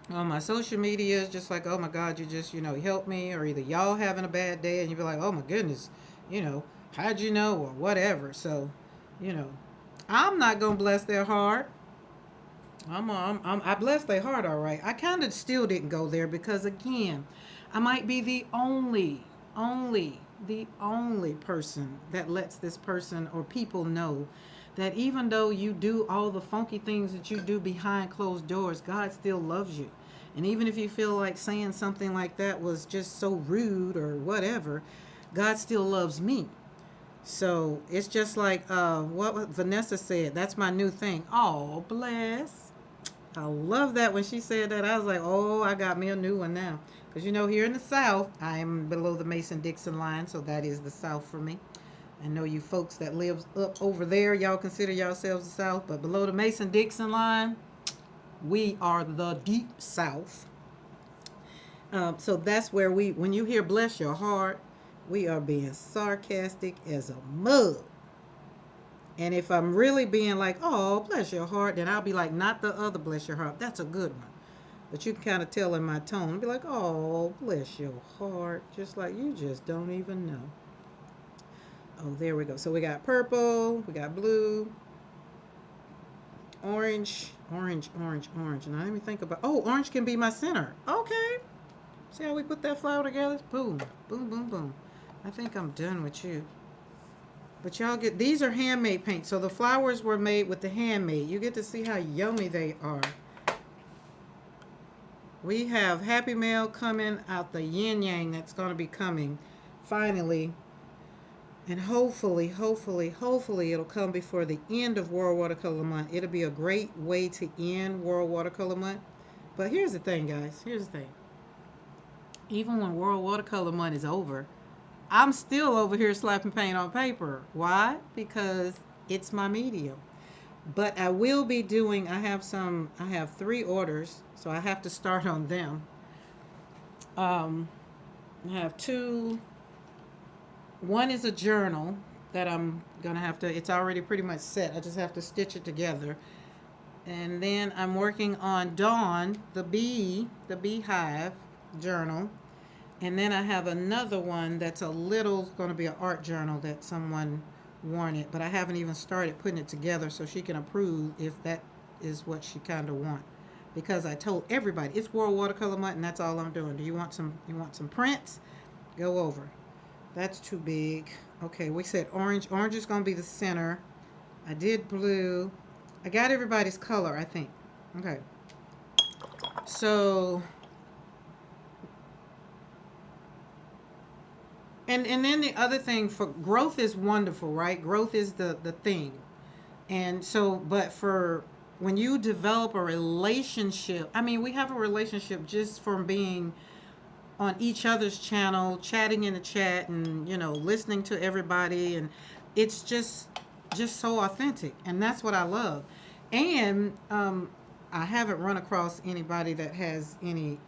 my social media, just like, oh my God, you just, you help me, or either y'all having a bad day and you be like, oh my goodness, how'd you know, or whatever. So, I'm not gonna bless their heart. I bless their heart, all right. I kind of still didn't go there because, again, I might be the only person that lets this person or people know that even though you do all the funky things that you do behind closed doors, God still loves you. And even if you feel like saying something like that was just so rude or whatever, God still loves me. So it's just like what Vanessa said. That's my new thing. Oh, bless. I love that when she said that. I was like, oh, I got me a new one now. Because, here in the South, I am below the Mason-Dixon line, so that is the South for me. I know you folks that live up over there, y'all consider yourselves the South, but below the Mason-Dixon line, we are the deep South. So that's where when you hear bless your heart, we are being sarcastic as a mug. And if I'm really being like, oh, bless your heart, then I'll be like, not the other bless your heart. That's a good one. But you can kind of tell in my tone. I'll be like, oh, bless your heart. Just like you just don't even know. Oh, there we go. So we got purple, we got blue, orange. Now let me think about, orange can be my center. Okay. See how we put that flower together? Boom, boom, boom, boom. I think I'm done with you. But y'all these are handmade paint. So the flowers were made with the handmade. You get to see how yummy they are. We have Happy Mail coming out, the yin yang that's going to be coming finally. And hopefully it'll come before the end of World Watercolor Month. It'll be a great way to end World Watercolor Month. But here's the thing, guys. Here's the thing. Even when World Watercolor Month is over, I'm still over here slapping paint on paper. Why? Because it's my medium. But I will be doing, I have 3 orders, so I have to start on them. I have 2. One is a journal that I'm going to have to, it's already pretty much set. I just have to stitch it together. And then I'm working on Dawn, the beehive journal. And then I have another one that's going to be an art journal that someone wanted. But I haven't even started putting it together so she can approve if that is what she kind of wants. Because I told everybody, it's World Watercolor Month and that's all I'm doing. Do you want some prints? Go over. That's too big. Okay, we said orange. Orange is going to be the center. I did blue. I got everybody's color, I think. Okay. So, and then the other thing, for growth is wonderful, right? Growth is the thing. And so, but for when you develop a relationship, I mean, we have a relationship just from being on each other's channel, chatting in the chat, and listening to everybody, and it's just so authentic, and that's what I love. And I haven't run across anybody that has any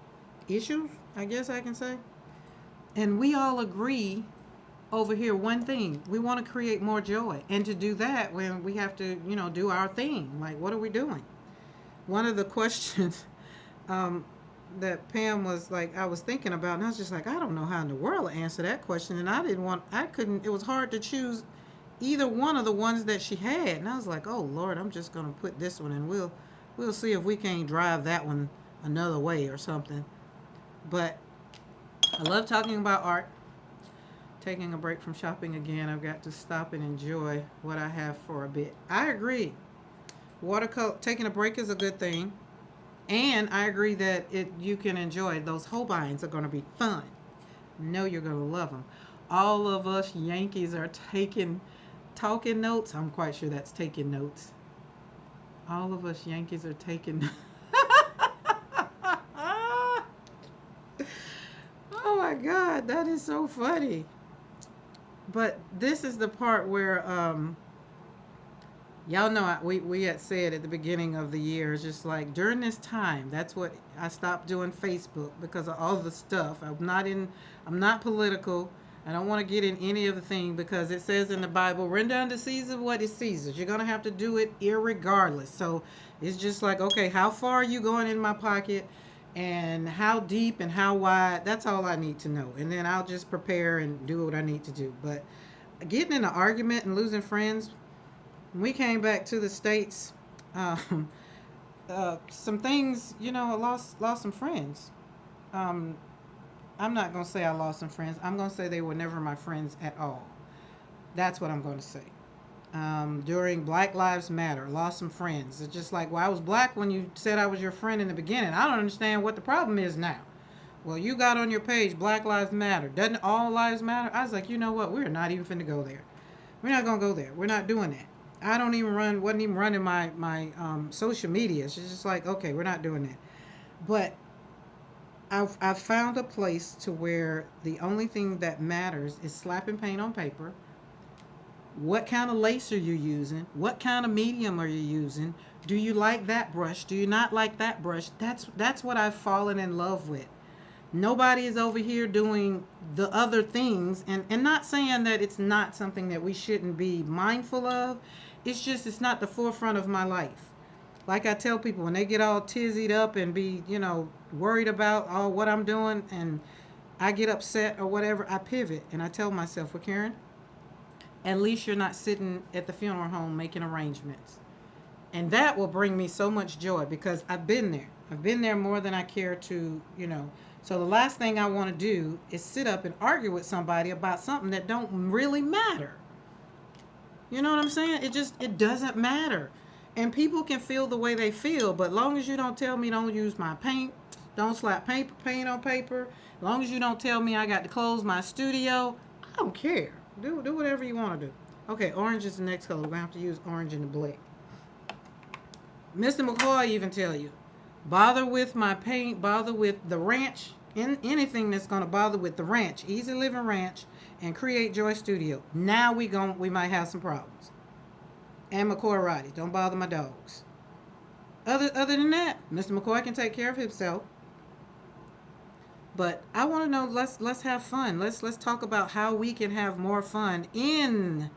issues, I guess I can say. And we all agree over here one thing: we want to create more joy, and to do that, when we have to do our thing. Like, what are we doing? One of the questions that Pam was like, I was thinking about, and I was just like, I don't know how in the world to answer that question. And it was hard to choose either one of the ones that she had. And I was like, oh Lord, I'm just going to put this one, and we'll see if we can't drive that one another way or something. But I love talking about art. Taking a break from shopping again, I've got to stop and enjoy what I have for a bit. I agree. Watercolor, taking a break is a good thing. And I agree that you can enjoy those Holbeins are going to be fun. Know you're going to love them. All of us Yankees are talking notes. I'm quite sure that's taking notes. All of us Yankees are taking. Oh my God, that is so funny. But this is the part where y'all know we had said at the beginning of the year, it's just like during this time, that's what I stopped doing Facebook because of all the stuff. I'm not political. I don't want to get in any of the thing because it says in the Bible, render unto Caesar what is Caesar's. You're going to have to do it irregardless. So it's just like, okay, how far are you going in my pocket and how deep and how wide? That's all I need to know. And then I'll just prepare and do what I need to do. But getting in an argument and losing friends, when we came back to the States, some things, I lost some friends. I'm not going to say I lost some friends. I'm going to say they were never my friends at all. That's what I'm going to say. During Black Lives Matter, lost some friends. It's just like, well, I was black when you said I was your friend in the beginning. I don't understand what the problem is now. Well, you got on your page, Black Lives Matter. Doesn't all lives matter? I was like, you know what? We're not even finna go there. We're not going to go there. We're not doing that. I wasn't even running my social media. It's just like, okay, we're not doing that. But I've found a place to where the only thing that matters is slapping paint on paper. What kind of lace are you using? What kind of medium are you using? Do you like that brush? Do you not like that brush? That's what I've fallen in love with. Nobody is over here doing the other things, and not saying that it's not something that we shouldn't be mindful of. It's just it's not the forefront of my life. Like I tell people when they get all tizzied up and be, worried about what I'm doing and I get upset or whatever, I pivot and I tell myself, well, Karen, at least you're not sitting at the funeral home making arrangements. And that will bring me so much joy because I've been there. I've been there more than I care to, So the last thing I want to do is sit up and argue with somebody about something that don't really matter. You know what I'm saying? It doesn't matter. And people can feel the way they feel, but long as you don't tell me don't use my paint, don't slap paint on paper, as long as you don't tell me I got to close my studio, I don't care. Do whatever you want to do. Okay, orange is the next color. We're going to have to use orange and the black. Mr. McCoy even tell you, bother with my paint, bother with the ranch, anything that's going to bother with the ranch, Easy Living Ranch, and Create Joy Studio. Now we might have some problems. And McCoy Roddy, don't bother my dogs. Other than that, Mr. McCoy can take care of himself. But I want to know, let's have fun. Let's talk about how we can have more fun in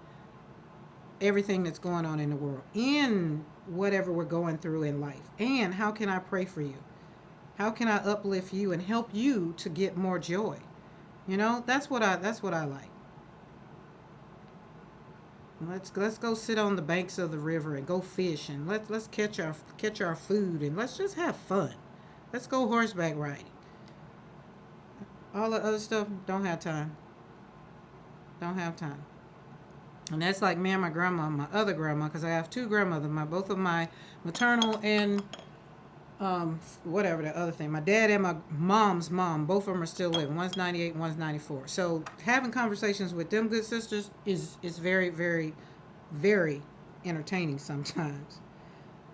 everything that's going on in the world, in whatever we're going through in life. And how can I pray for you? How can I uplift you and help you to get more joy? That's what I like. Let's go sit on the banks of the river and go fishing. Let's catch our food and let's just have fun. Let's go horseback riding. All the other stuff, don't have time. Don't have time. And that's like me and my grandma, my other grandma, because I have two grandmothers, both of my maternal and whatever the other thing. My dad and my mom's mom, both of them are still living. One's 98, one's 94. So having conversations with them good sisters is very, very, very entertaining sometimes.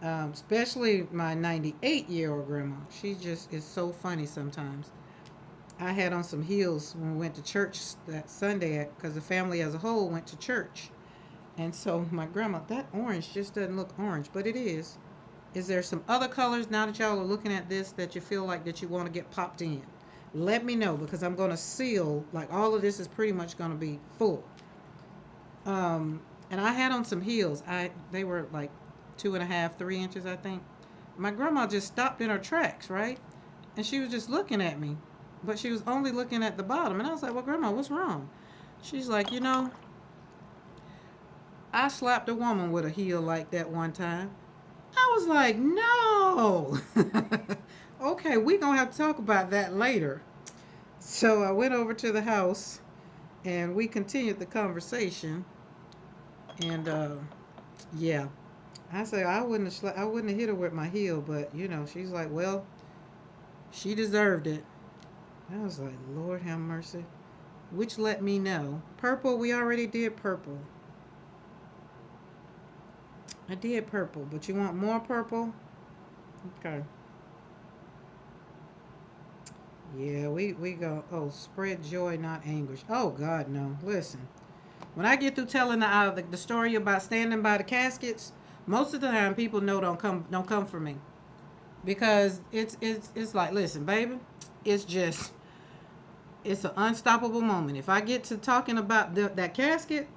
Especially my 98-year-old grandma. She just is so funny sometimes. I had on some heels when we went to church that Sunday because the family as a whole went to church. And so my grandma, that orange just doesn't look orange, but it is. Is there some other colors now that y'all are looking at this that you feel like that you want to get popped in? Let me know because I'm going to seal, like all of this is pretty much going to be full. And I had on some heels. They were like 2.5, 3 inches, I think. My grandma just stopped in her tracks, right? And she was just looking at me. But she was only looking at the bottom. And I was like, well, Grandma, what's wrong? She's like, I slapped a woman with a heel like that one time. I was like, no. Okay, we're going to have to talk about that later. So I went over to the house and we continued the conversation. And yeah, I said I wouldn't have hit her with my heel, but she's like, well, she deserved it. I was like, Lord have mercy. Which let me know. Purple, we already did purple. I did purple, but you want more purple? Okay. Yeah, we go. Oh, spread joy, not anguish. Oh God, no. Listen, when I get through telling the story about standing by the caskets, most of the time people know don't come for me, because it's like, listen, baby, it's just it's an unstoppable moment. If I get to talking about that casket,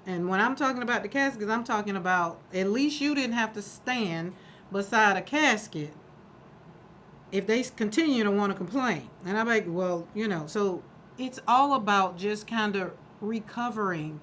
and when I'm talking about the caskets, I'm talking about at least you didn't have to stand beside a casket if they continue to want to complain. And I'm like, well, so it's all about just kind of recovering.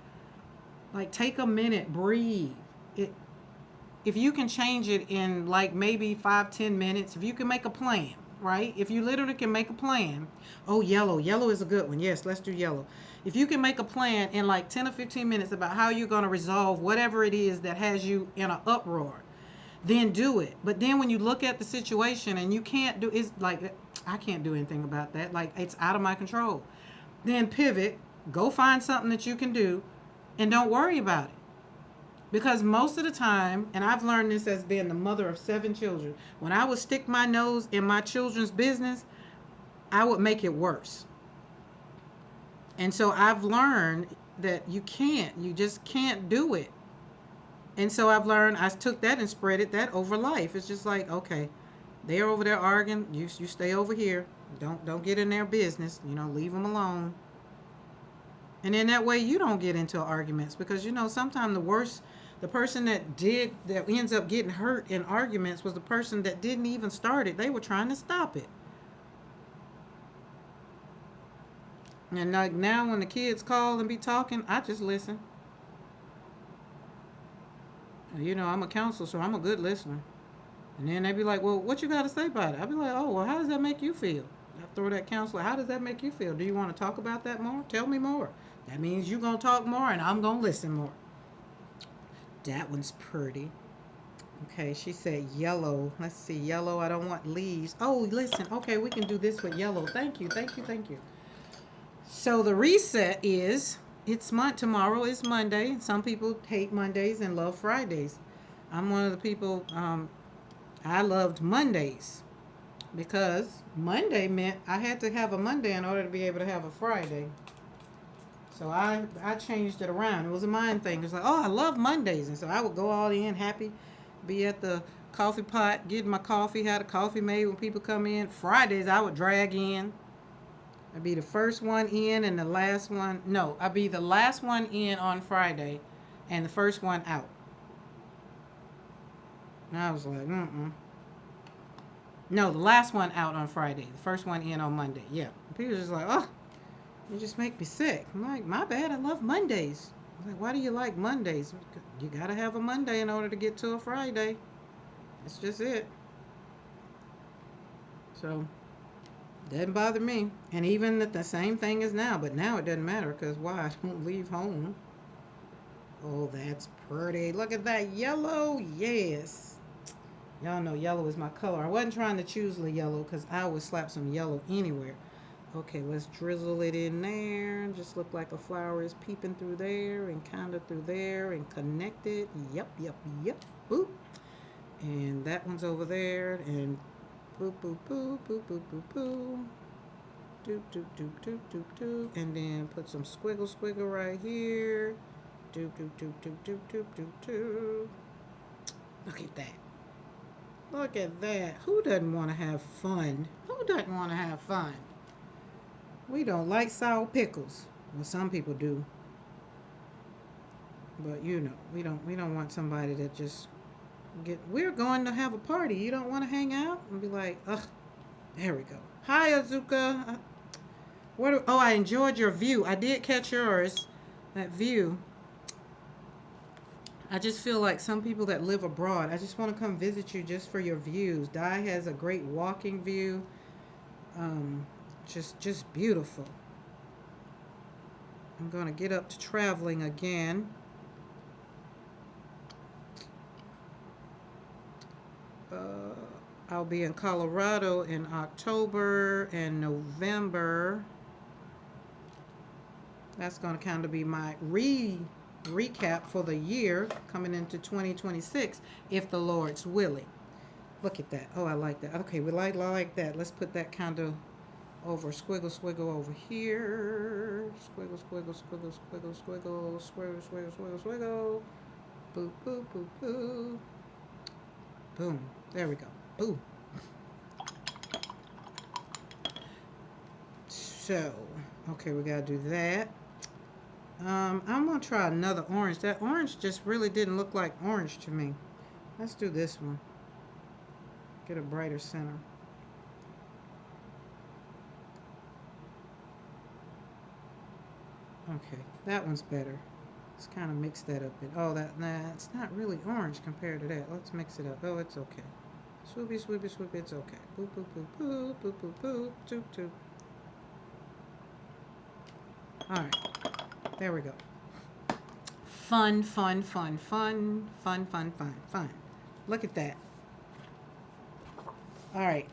Like, take a minute, breathe. If you can change it in like maybe 5-10 minutes, if you can make a plan, right? If you literally can make a plan. Oh, yellow is a good one. Yes, let's do yellow. If you can make a plan in like 10 or 15 minutes about how you're going to resolve whatever it is that has you in an uproar, then do it. But then when you look at the situation and you can't do, it's like, I can't do anything about that, like it's out of my control, then pivot, go find something that you can do, and don't worry about it. Because most of the time, and I've learned this as being the mother of 7 children, when I would stick my nose in my children's business, I would make it worse. And so I've learned that you just can't do it. And so I've learned, I took that and spread that over life. It's just like, okay, they're over there arguing, you stay over here. Don't get in their business, leave them alone. And then that way you don't get into arguments, because sometimes the person that ends up getting hurt in arguments was the person that didn't even start it. They were trying to stop it. And like now when the kids call and be talking, I just listen. I'm a counselor, so I'm a good listener. And then they be like, well, what you got to say about it? I be like, oh, well, how does that make you feel? I throw that counselor, how does that make you feel? Do you want to talk about that more? Tell me more. That means you're going to talk more and I'm going to listen more. That one's pretty. Okay, she said yellow. Let's see, yellow. I don't want leaves. Oh, listen. Okay, we can do this with yellow. Thank you. So the reset is, tomorrow is Monday. Some people hate Mondays and love Fridays. I'm one of the people, I loved Mondays, because Monday meant I had to have a Monday in order to be able to have a Friday. So I changed it around. It was a mind thing. It's like, oh, I love Mondays. And so I would go all in, happy, be at the coffee pot, get my coffee, had a coffee made when people come in. Fridays, I would drag in. I'd be the first one in and the last one. No, I'd be the last one in on Friday and the first one out. And I was like, No, the last one out on Friday. The first one in on Monday. Yeah. People just like, oh, you just make me sick. I'm like, my bad. I love Mondays. I'm like, why do you like Mondays? You got to have a Monday in order to get to a Friday. That's just it. So, doesn't bother me. And even the same thing as now. But now it doesn't matter, because why? I don't leave home. Oh, that's pretty. Look at that yellow. Yes. Y'all know yellow is my color. I wasn't trying to choose the yellow, because I would slap some yellow anywhere. Okay, let's drizzle it in there. Just look like a flower is peeping through there and kind of through there and connected. Yep. Boop. And that one's over there. And boop, boop, boop, boop, boop, boop, boop. Doop, doop, doop, doop, doop, doop. And then put some squiggle right here. Doop, doop, doop, doop, doop, doop, doop, doop. Look at that. Look at that. Who doesn't want to have fun? We don't like sour pickles. Well, some people do. But we don't want somebody that just we're going to have a party. You don't want to hang out? And be like, ugh, there we go. Hi, Azuka. I enjoyed your view. I did catch yours, that view. I just feel like some people that live abroad, I just want to come visit you just for your views. Di has a great walking view. Just beautiful. I'm going to get up to traveling again. I'll be in Colorado in October and November. That's going to kind of be my recap for the year coming into 2026, if the Lord's willing. Look at that. Oh, I like that. Okay, we like that. Let's put that kind of over, squiggle over here. Squiggle, squiggle. Boop, boop, boop, boop. Boom. There we go. Boom. So, okay, we gotta do that. I'm gonna try another orange. That orange just really didn't look like orange to me. Let's do this one. Get a brighter center. Okay, that one's better. Let's kind of mix that up. Oh, it's not really orange compared to that. Let's mix it up. Oh, it's okay. Swoopy, it's okay. Boop, boop, boop, boop, boop, boop, boop, toop, toop. All right, there we go. Fun. Look at that. All right.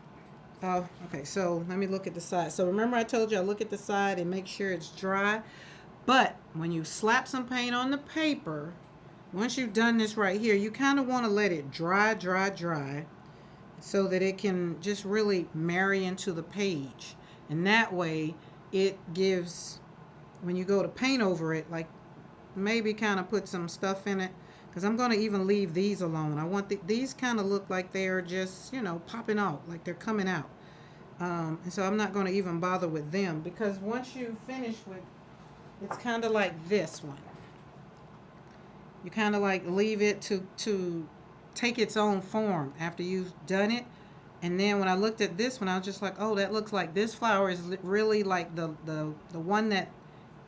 Oh, okay, so let me look at the side. So remember I told you I look at the side and make sure it's dry. But when you slap some paint on the paper, once you've done this right here, you kind of want to let it dry so that it can just really marry into the page. And that way it gives, when you go to paint over it, like maybe kind of put some stuff in it, because I'm going to even leave these alone. I want these kind of look like they're just, you know, popping out, like they're coming out. And so I'm not going to even bother with them, because once you finish with, it's kind of like this one. You kind of like leave it to take its own form after you've done it. And then when I looked at this one, I was just like, oh, that looks like this flower is really like the one that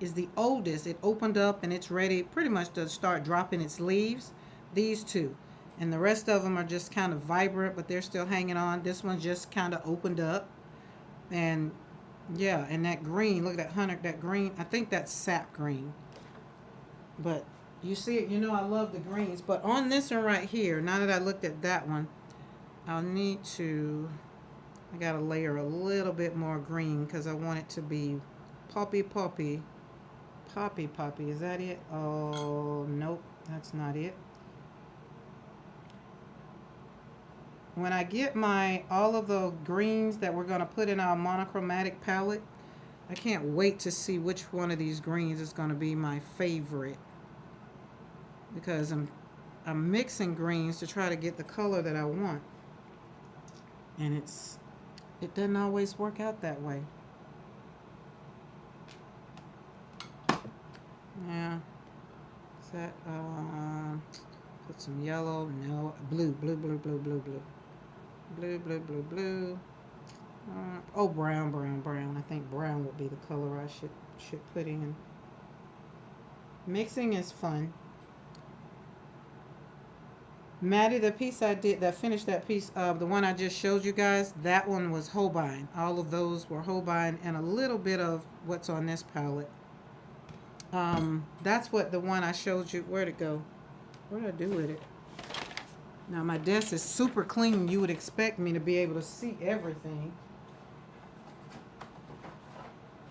is the oldest. It opened up and it's ready pretty much to start dropping its leaves. These two. And the rest of them are just kind of vibrant, but they're still hanging on. This one just kind of opened up. And yeah, and that green, look at that green. I think that's sap green. But you see it, you know I love the greens. But on this one right here, now that I looked at that one, I'll need to, I got to layer a little bit more green because I want it to be poppy. Is that it? Oh, nope, that's not it. When I get all of the greens that we're going to put in our monochromatic palette, I can't wait to see which one of these greens is going to be my favorite. Because I'm mixing greens to try to get the color that I want. And it doesn't always work out that way. Yeah. Is that put some yellow? No. Blue. Blue. Oh, brown. I think brown would be the color I should put in. Mixing is fun. Maddie, the piece I did, that finished that piece of the one I just showed you guys, that one was Holbein. All of those were Holbein and a little bit of what's on this palette. That's what the one I showed you. Where'd it go? What did I do with it? Now my desk is super clean. You would expect me to be able to see everything.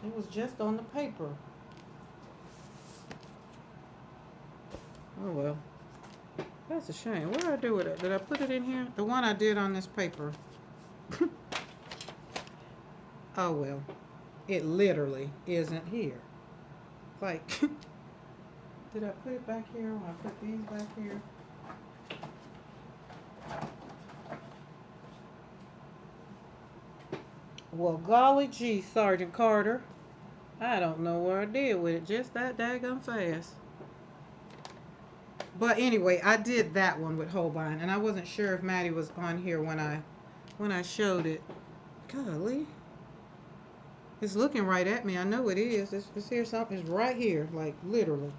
It was just on the paper. Oh well. That's a shame. What did I do with it? Did I put it in here? The one I did on this paper. Oh well. It literally isn't here. Like, did I put it back here when I put these back here? Well, golly gee, Sergeant Carter. I don't know what I did with it. Just that daggone fast. But anyway, I did that one with Holbein, and I wasn't sure if Maddie was on here when I showed it. Golly. It's looking right at me. I know it is. It's here something. It's right here, like literally.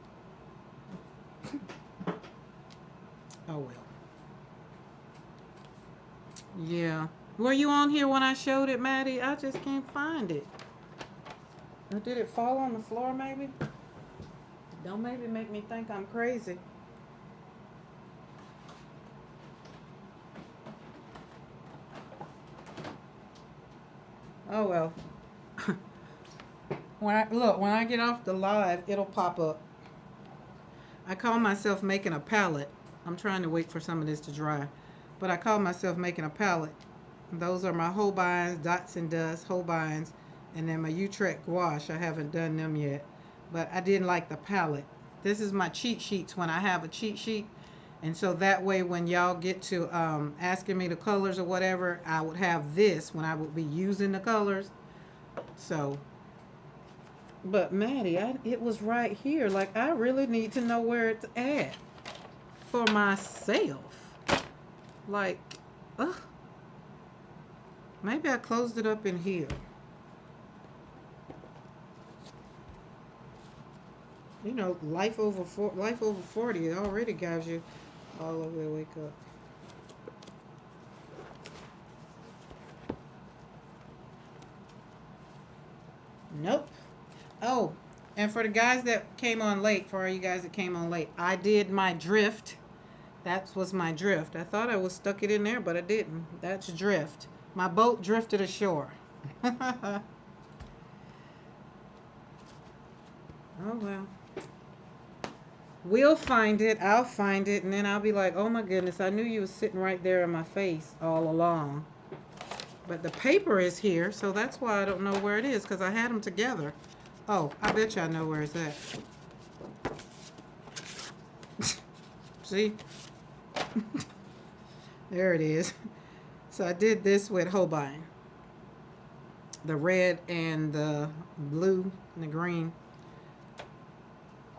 Oh well. Yeah. Were you on here when I showed it, Maddie? I just can't find it. Or did it fall on the floor maybe? Don't maybe make me think I'm crazy. Oh well. When I get off the live, it'll pop up. I call myself making a palette. I'm trying to wait for some of this to dry. But I call myself making a palette. Those are my Holbeins, Dots and Dust, Holbeins, and then my Utrecht gouache. I haven't done them yet. But I didn't like the palette. This is my cheat sheets when I have a cheat sheet. And so that way when y'all get to asking me the colors or whatever, I would have this when I would be using the colors. So, but Maddie, it was right here. Like, I really need to know where it's at for myself. Like, ugh. Maybe I closed it up in here. You know, life over 40, it already gives you all over the wake up. Nope. Oh, and for the guys that came on late, for all you guys that came on late, I did my drift. That was my drift. I thought I was stuck it in there, but I didn't. That's drift. My boat drifted ashore. Oh, well. We'll find it. I'll find it. And then I'll be like, oh, my goodness. I knew you was sitting right there in my face all along. But the paper is here, so that's why I don't know where it is, because I had them together. Oh, I bet you I know where it's at. See? There it is. So I did this with Holbein. The red and the blue and the green.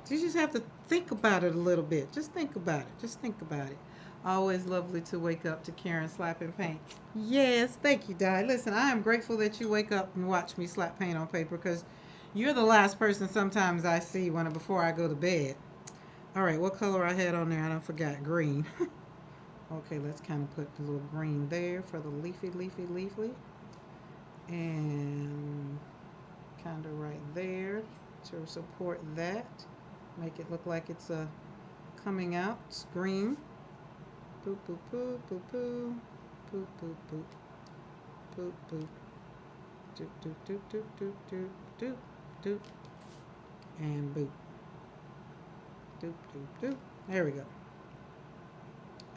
You just have to think about it a little bit. Just think about it. Just think about it. Always lovely to wake up to Karen slapping paint. Yes, thank you, Di. Listen, I am grateful that you wake up and watch me slap paint on paper, because you're the last person sometimes I see before I go to bed. All right, what color I had on there? I don't forgot. Green. Okay, let's kind of put the little green there for the leafy. And kind of right there to support that. Make it look like it's coming out. It's green. Boop, boop, boop, boop, boop. Boop, boop, boop. Boop, boop. Doop, doop, doop, doop, doop, doop, doop, doop. And boop. Doop, doop, doop. There we go.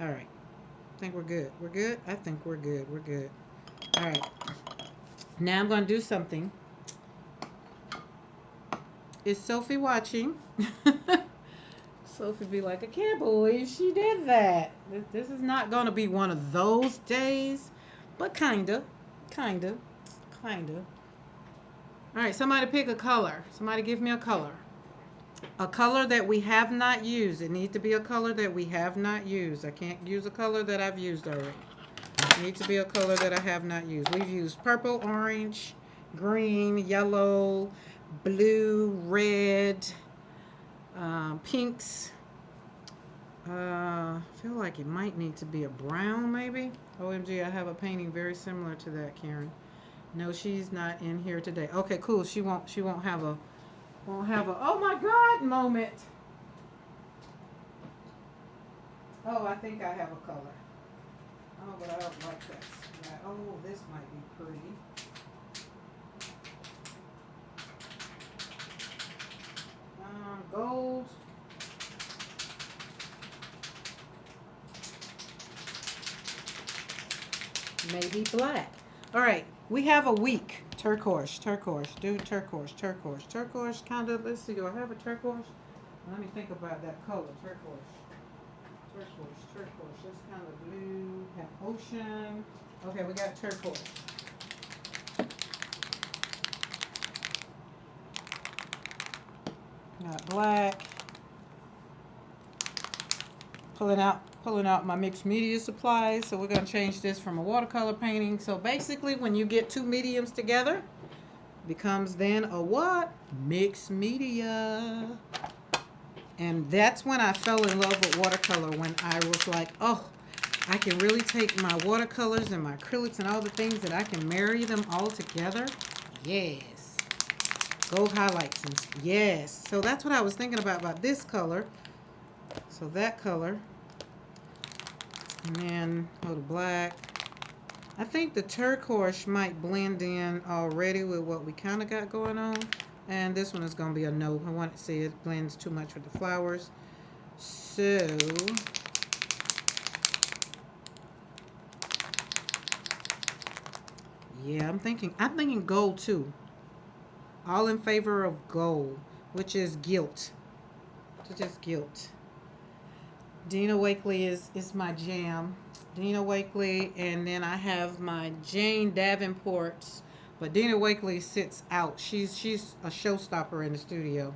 All right. I think we're good. We're good? I think we're good. We're good. All right. Now I'm going to do something. Is Sophie watching? Sophie be like, I can't believe she did that. This is not going to be one of those days, but kinda. All right, somebody pick a color. Somebody give me a color. A color that we have not used. It needs to be a color that we have not used. I can't use a color that I've used already. It needs to be a color that I have not used. We've used purple, orange, green, yellow, blue, red, pinks. I feel like it might need to be a brown, maybe. OMG, I have a painting very similar to that, Karen. No, she's not in here today. Okay, cool. She won't have a oh my God moment. Oh, I think I have a color. Oh, but I don't like this. Oh, this might be pretty. Gold. Maybe black. All right, we have a week. Turquoise. Do turquoise. Kind of, let's see, do I have a turquoise? Let me think about that color. Turquoise. That's kind of blue. Have ocean. Okay, we got turquoise. Got black. Pulling out my mixed media supplies. So we're going to change this from a watercolor painting. So basically, when you get two mediums together, it becomes then a what? Mixed media. And that's when I fell in love with watercolor, when I was like, oh, I can really take my watercolors and my acrylics and all the things that I can marry them all together. Yes. Gold highlights. And, yes. So that's what I was thinking about this color. So that color. And then, oh, the black. I think the turquoise might blend in already with what we kind of got going on. And this one is going to be a no. I want to see it blends too much with the flowers. So, yeah, I'm thinking gold too. All in favor of gold, which is guilt. It's just guilt. Dina Wakley is my jam. Dina Wakley, and then I have my Jane Davenport's. But Dina Wakley sits out. She's a showstopper in the studio.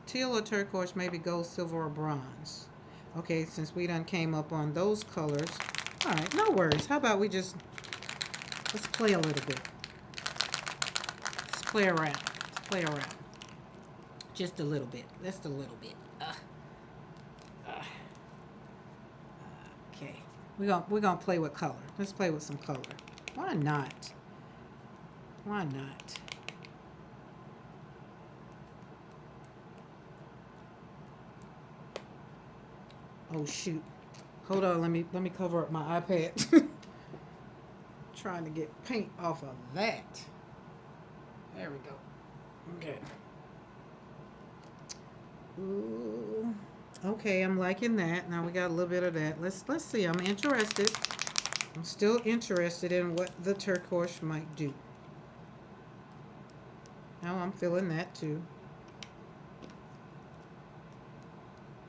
Teal or turquoise, maybe gold, silver, or bronze. Okay, since we done came up on those colors. All right, no worries. How about we just, let's play a little bit. Let's play around. Let's play around. Just a little bit. Just a little bit. Okay. We're gonna play with color. Let's play with some color. Why not? Why not? Oh shoot. Hold on, let me cover up my iPad. Trying to get paint off of that. There we go. Okay. Ooh. Okay, I'm liking that. Now we got a little bit of that. Let's see. I'm interested. I'm still interested in what the turquoise might do. Now I'm feeling that too.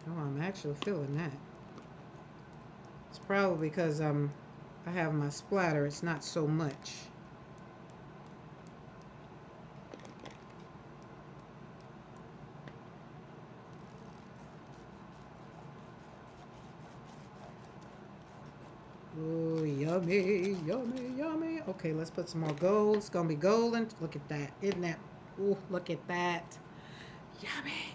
Oh, I'm actually feeling that. It's probably because I have my splatter. It's not so much. Oh, yummy, yummy, yummy. Okay, let's put some more gold. It's gonna be golden. Look at that. Isn't that? Oh, look at that. Yummy.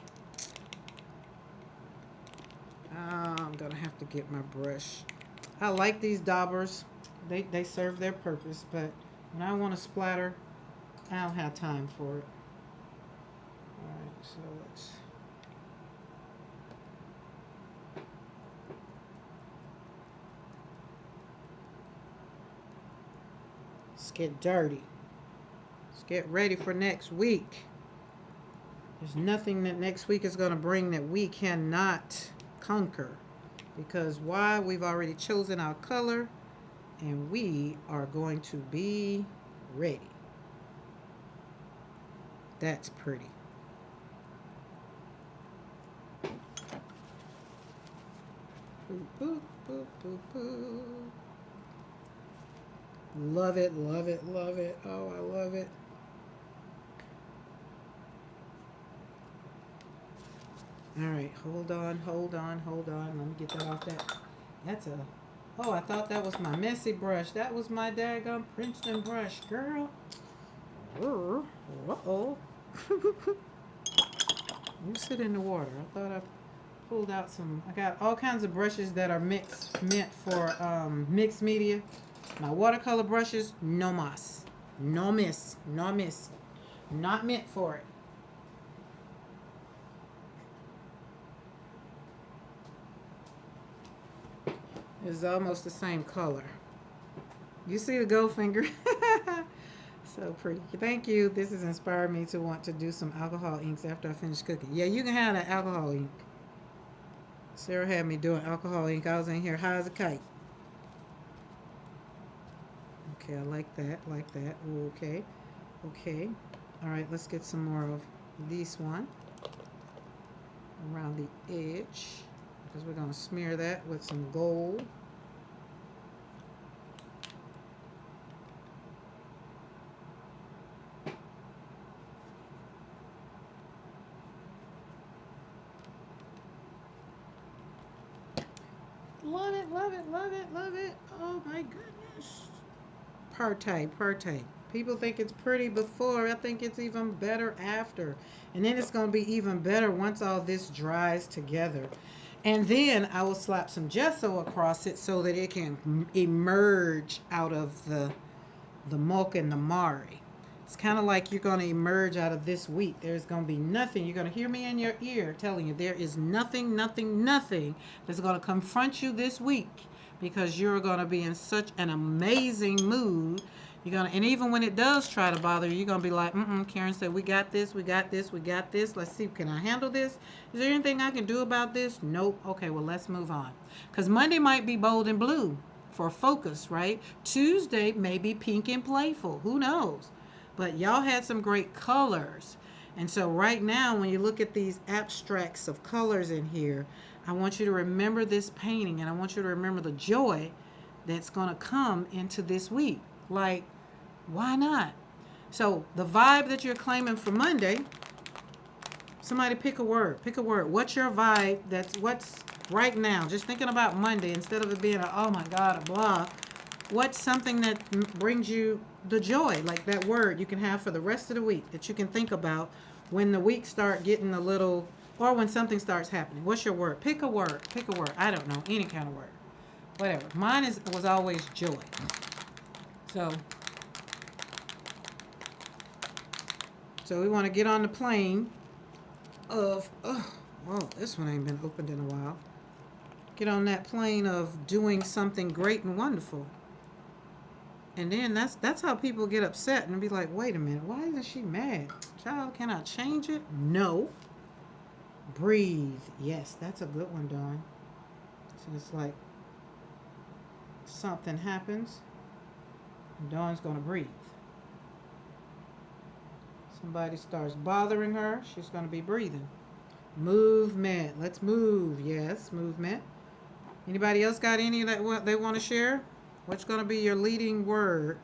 I'm gonna have to get my brush. I like these daubers. They serve their purpose, but when I want to splatter, I don't have time for it. Alright, so let's get dirty. Let's get ready for next week. There's nothing that next week is going to bring that we cannot conquer. Because why? We've already chosen our color and we are going to be ready. That's pretty. Boop, boop, boop, boop, boop. Love it, love it, love it. Oh, I love it. All right, hold on, hold on, hold on. Let me get that off that. That's a, oh, I thought that was my messy brush. That was my daggone Princeton brush, girl. Uh-oh. You sit in the water. I thought I pulled out some, I got all kinds of brushes that are meant for mixed media. My watercolor brushes, no mas. No miss, no miss. Not meant for it. It's almost the same color. You see the gold finger? So pretty. Thank you. This has inspired me to want to do some alcohol inks after I finish cooking. Yeah, you can have that alcohol ink. Sarah had me doing alcohol ink. I was in here high as a kite. Okay, I like that. Like that. Okay. Okay. All right, let's get some more of this one around the edge. Because we're going to smear that with some gold. Love it, love it, love it, love it. Oh my goodness. Partay. People think it's pretty before. I think it's even better after. And then it's going to be even better once all this dries together. And then I will slap some gesso across it so that it can emerge out of the muck and the mari. It's kind of like you're going to emerge out of this week. There's going to be nothing. You're going to hear me in your ear telling you there is nothing, nothing, nothing that's going to confront you this week, because you're going to be in such an amazing mood. You're going to, and even when it does try to bother you, you're going to be like, Karen said, we got this, we got this, we got this. Let's see, can I handle this? Is there anything I can do about this? Nope. Okay, well, let's move on. Because Monday might be bold and blue for focus, right? Tuesday may be pink and playful. Who knows? But y'all had some great colors. And so right now, when you look at these abstracts of colors in here, I want you to remember this painting, and I want you to remember the joy that's going to come into this week. Like, why not? So the vibe that you're claiming for Monday, somebody pick a word. Pick a word. What's your vibe? What's right now? Just thinking about Monday, instead of it being a, oh my God, a blah. What's something that brings you the joy, like that word you can have for the rest of the week that you can think about when the week start getting a little, or when something starts happening? What's your word? Pick a word. Pick a word. I don't know, any kind of word. Whatever. Mine was always joy. So we want to get on the plane of, whoa, this one ain't been opened in a while. Get on that plane of doing something great and wonderful. And then that's how people get upset and be like, wait a minute, why isn't she mad? Child, can I change it? No. Breathe. Yes, that's a good one, Dawn. So it's like something happens, and Dawn's going to breathe. Somebody starts bothering her, she's going to be breathing. Movement. Let's move. Yes, movement. Anybody else got any that what they want to share? What's going to be your leading word?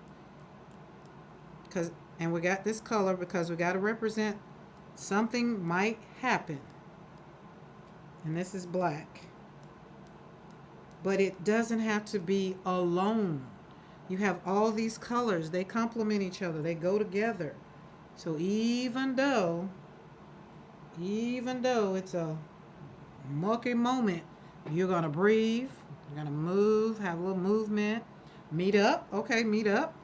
And we got this color because we got to represent something might happen. And this is black. But it doesn't have to be alone. You have all these colors. They complement each other. They go together. So even though it's a mucky moment, you're going to breathe. You're going to move, have a little movement. Meet up. Okay, meet up.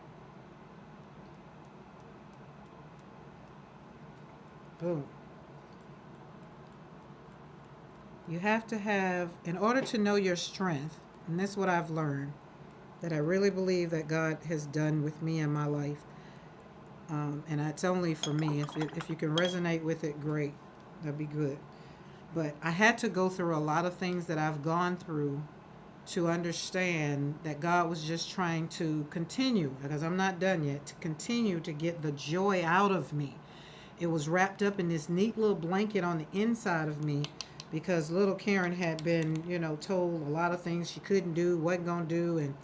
Boom. You have to have, in order to know your strength, and this is what I've learned, that I really believe that God has done with me in my life, and it's only for me. If you can resonate with it, great. That'd be good. But I had to go through a lot of things that I've gone through to understand that God was just trying to continue, because I'm not done yet, to continue to get the joy out of me. It was wrapped up in this neat little blanket on the inside of me, because little Karen had been, told a lot of things she couldn't do, wasn't going to do, and,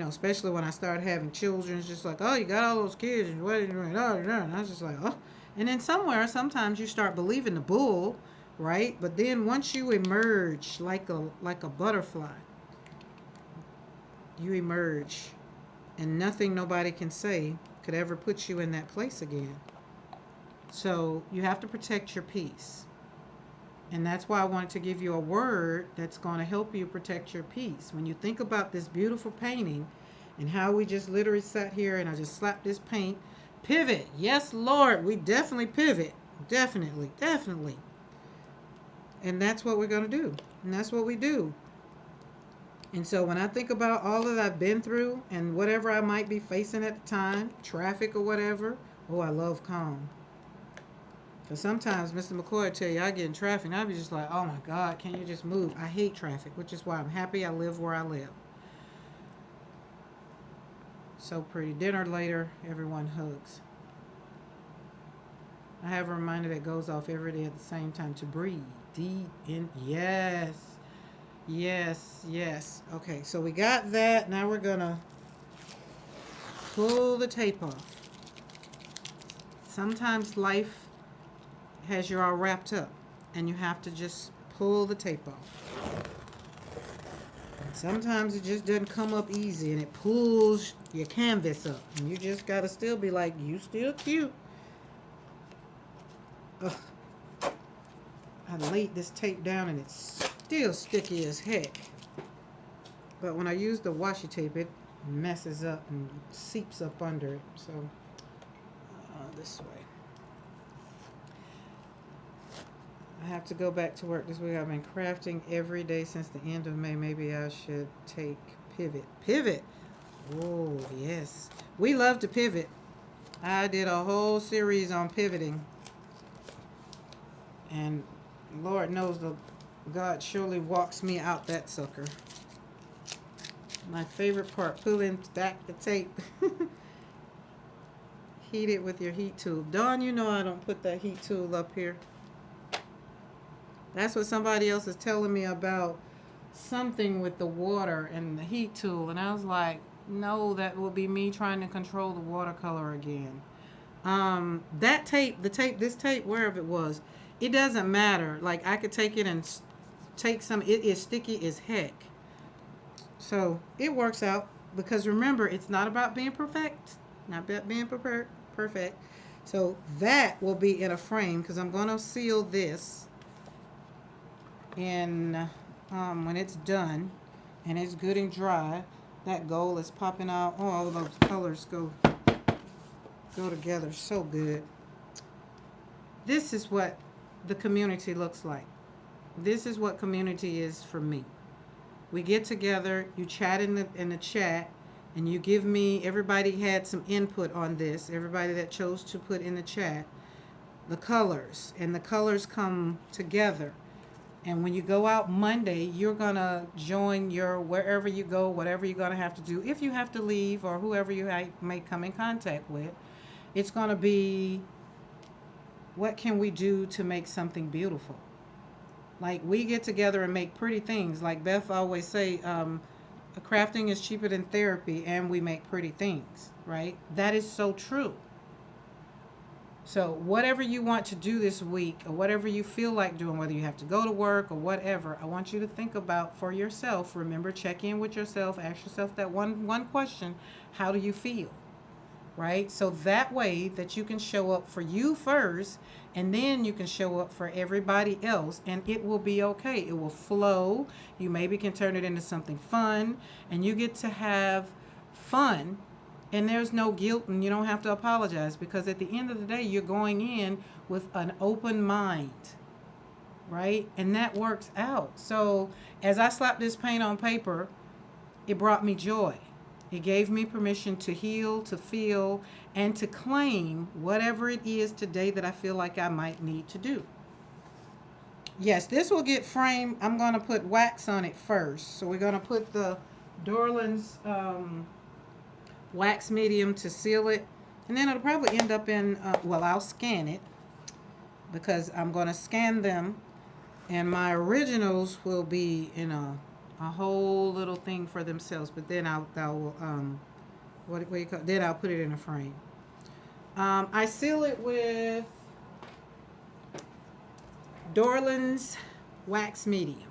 especially when I started having children, it's just like, oh, you got all those kids, and what are you doing? And I was just like, oh. And then sometimes you start believing the bull, right? But then once you emerge like a butterfly, you emerge, and nothing nobody can say could ever put you in that place again. So you have to protect your peace. And that's why I wanted to give you a word that's going to help you protect your peace. When you think about this beautiful painting and how we just literally sat here and I just slapped this paint, pivot. Yes, Lord, we definitely pivot. Definitely. And that's what we're going to do. And that's what we do. And so when I think about all that I've been through and whatever I might be facing at the time, traffic or whatever, I love calm. Because sometimes Mr. McCoy will tell you, I get in traffic and I'll be just like, oh my God, can you just move? I hate traffic, which is why I'm happy I live where I live. So pretty. Dinner later, everyone hugs. I have a reminder that goes off every day at the same time to breathe. Deep in. Yes. Okay, so we got that. Now we're going to pull the tape off. Sometimes life has you all wrapped up and you have to just pull the tape off. Sometimes it just doesn't come up easy and it pulls your canvas up and you just got to still be like, you still cute. Ugh. I laid this tape down and it's still sticky as heck. But when I use the washi tape, it messes up and seeps up under it. So this way. I have to go back to work this week. I've been crafting every day since the end of May. Maybe I should take pivot. Pivot. Oh, yes. We love to pivot. I did a whole series on pivoting. And Lord knows God surely walks me out that sucker. My favorite part, pulling back the tape. Heat it with your heat tool. Dawn, you know I don't put that heat tool up here. That's what somebody else is telling me about, something with the water and the heat tool. And I was like, no, that will be me trying to control the watercolor again. That tape, this tape, wherever it was, it doesn't matter. Like, I could take it and take some. It is sticky as heck. So it works out, because remember, it's not about being perfect. Not about being perfect. So that will be in a frame, because I'm going to seal this. And when it's done and it's good and dry, that gold is popping out. Oh, all those colors go together so good. This is what the community looks like. This is what community is for me. We get together, you chat in the chat, and you give me, everybody had some input on this, everybody that chose to put in the chat, the colors, and the colors come together. And when you go out Monday, you're going to join your, wherever you go, whatever you're going to have to do. If you have to leave, or whoever you may come in contact with, it's going to be, what can we do to make something beautiful? Like, we get together and make pretty things. Like Beth always say, crafting is cheaper than therapy, and we make pretty things, right? That is so true. So whatever you want to do this week, or whatever you feel like doing, whether you have to go to work or whatever, I want you to think about for yourself. Remember, check in with yourself. Ask yourself that one question. How do you feel? Right? So that way that you can show up for you first, and then you can show up for everybody else, and it will be okay. It will flow. You maybe can turn it into something fun, and you get to have fun. And there's no guilt, and you don't have to apologize, because at the end of the day, you're going in with an open mind, right? And that works out. So as I slapped this paint on paper, it brought me joy. It gave me permission to heal, to feel, and to claim whatever it is today that I feel like I might need to do. Yes, this will get framed. I'm going to put wax on it first. So we're going to put the Dorland's wax medium to seal it, and then it'll probably end up in well, I'll scan it, because I'm going to scan them, and my originals will be in a whole little thing for themselves, but then I'll what do you call it? Then I'll put it in a frame. I seal it with Dorland's wax medium,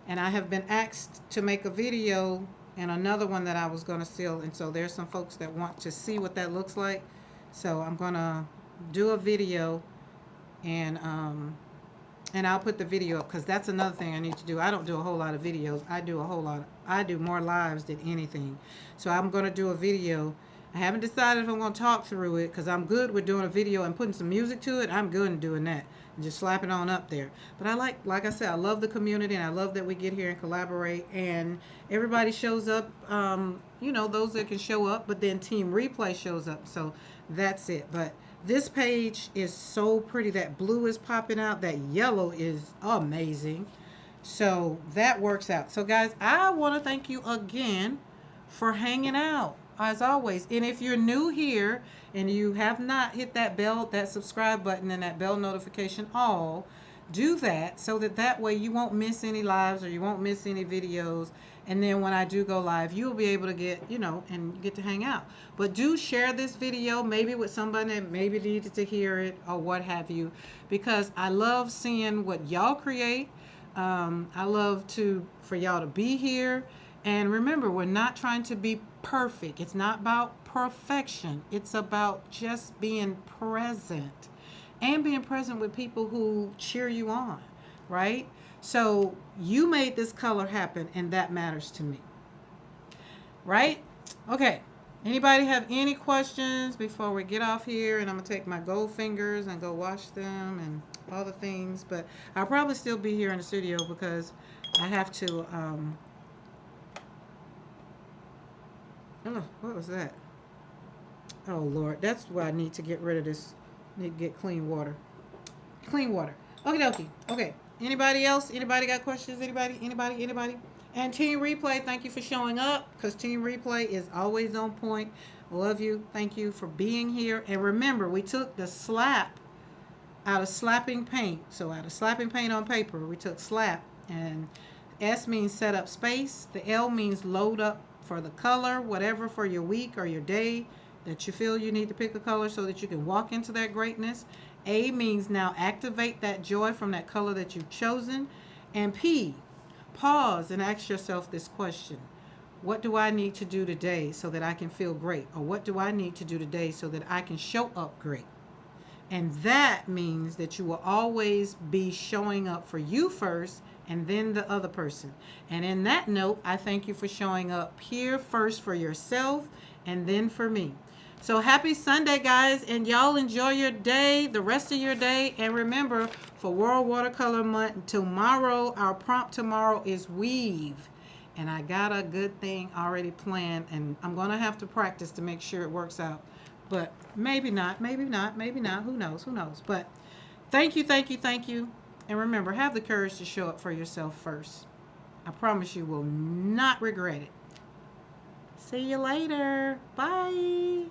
and I have been asked to make a video and another one that I was going to seal, and so there's some folks that want to see what that looks like. So I'm going to do a video, and I'll put the video up, because that's another thing I need to do. I don't do a whole lot of videos. I do more lives than anything. So I'm going to do a video. I haven't decided if I'm going to talk through it, because I'm good with doing a video and putting some music to it. I'm good in doing that and just slapping on up there. But I like I said, I love the community, and I love that we get here and collaborate, and everybody shows up, you know, those that can show up, but then Team Replay shows up. So that's it. But this page is so pretty. That blue is popping out. That yellow is amazing. So that works out. So guys, I want to thank you again for hanging out, as always. And if you're new here and you have not hit that bell, that subscribe button, and that bell notification all, do that, so that way you won't miss any lives, or you won't miss any videos. And then when I do go live, you'll be able to get, you know, and get to hang out. But do share this video, maybe with somebody that maybe needed to hear it, or what have you, because I love seeing what y'all create. I love for y'all to be here. And remember, we're not trying to be perfect. It's not about perfection. It's about just being present, and being present with people who cheer you on, right? So you made this color happen, and that matters to me, right? Okay. Anybody have any questions before we get off here? And I'm gonna take my gold fingers and go wash them and all the things. But I'll probably still be here in the studio because I have to. Oh, what was that? Oh Lord, that's why I need to get rid of this. Need to get clean water. Clean water. Okie dokie. Okay. Anybody else? Anybody got questions? Anybody? Anybody? Anybody? And Team Replay, thank you for showing up because Team Replay is always on point. I love you. Thank you for being here. And remember, we took the slap out of slapping paint. So out of slapping paint on paper, we took slap. And S means set up space. The L means load up for the color, whatever for your week or your day that you feel you need to pick a color so that you can walk into that greatness. A means now activate that joy from that color that you've chosen. And P, pause and ask yourself this question. What do I need to do today so that I can feel great? Or what do I need to do today so that I can show up great? And that means that you will always be showing up for you first and then the other person. And in that note, I thank you for showing up here first for yourself and then for me. So happy Sunday, guys, and y'all enjoy your day, the rest of your day. And remember, for World Watercolor Month, tomorrow, our prompt tomorrow is weave. And I got a good thing already planned, and I'm going to have to practice to make sure it works out. But maybe not, maybe not, maybe not. Who knows? Who knows? But thank you, thank you, thank you. And remember, have the courage to show up for yourself first. I promise you will not regret it. See you later. Bye.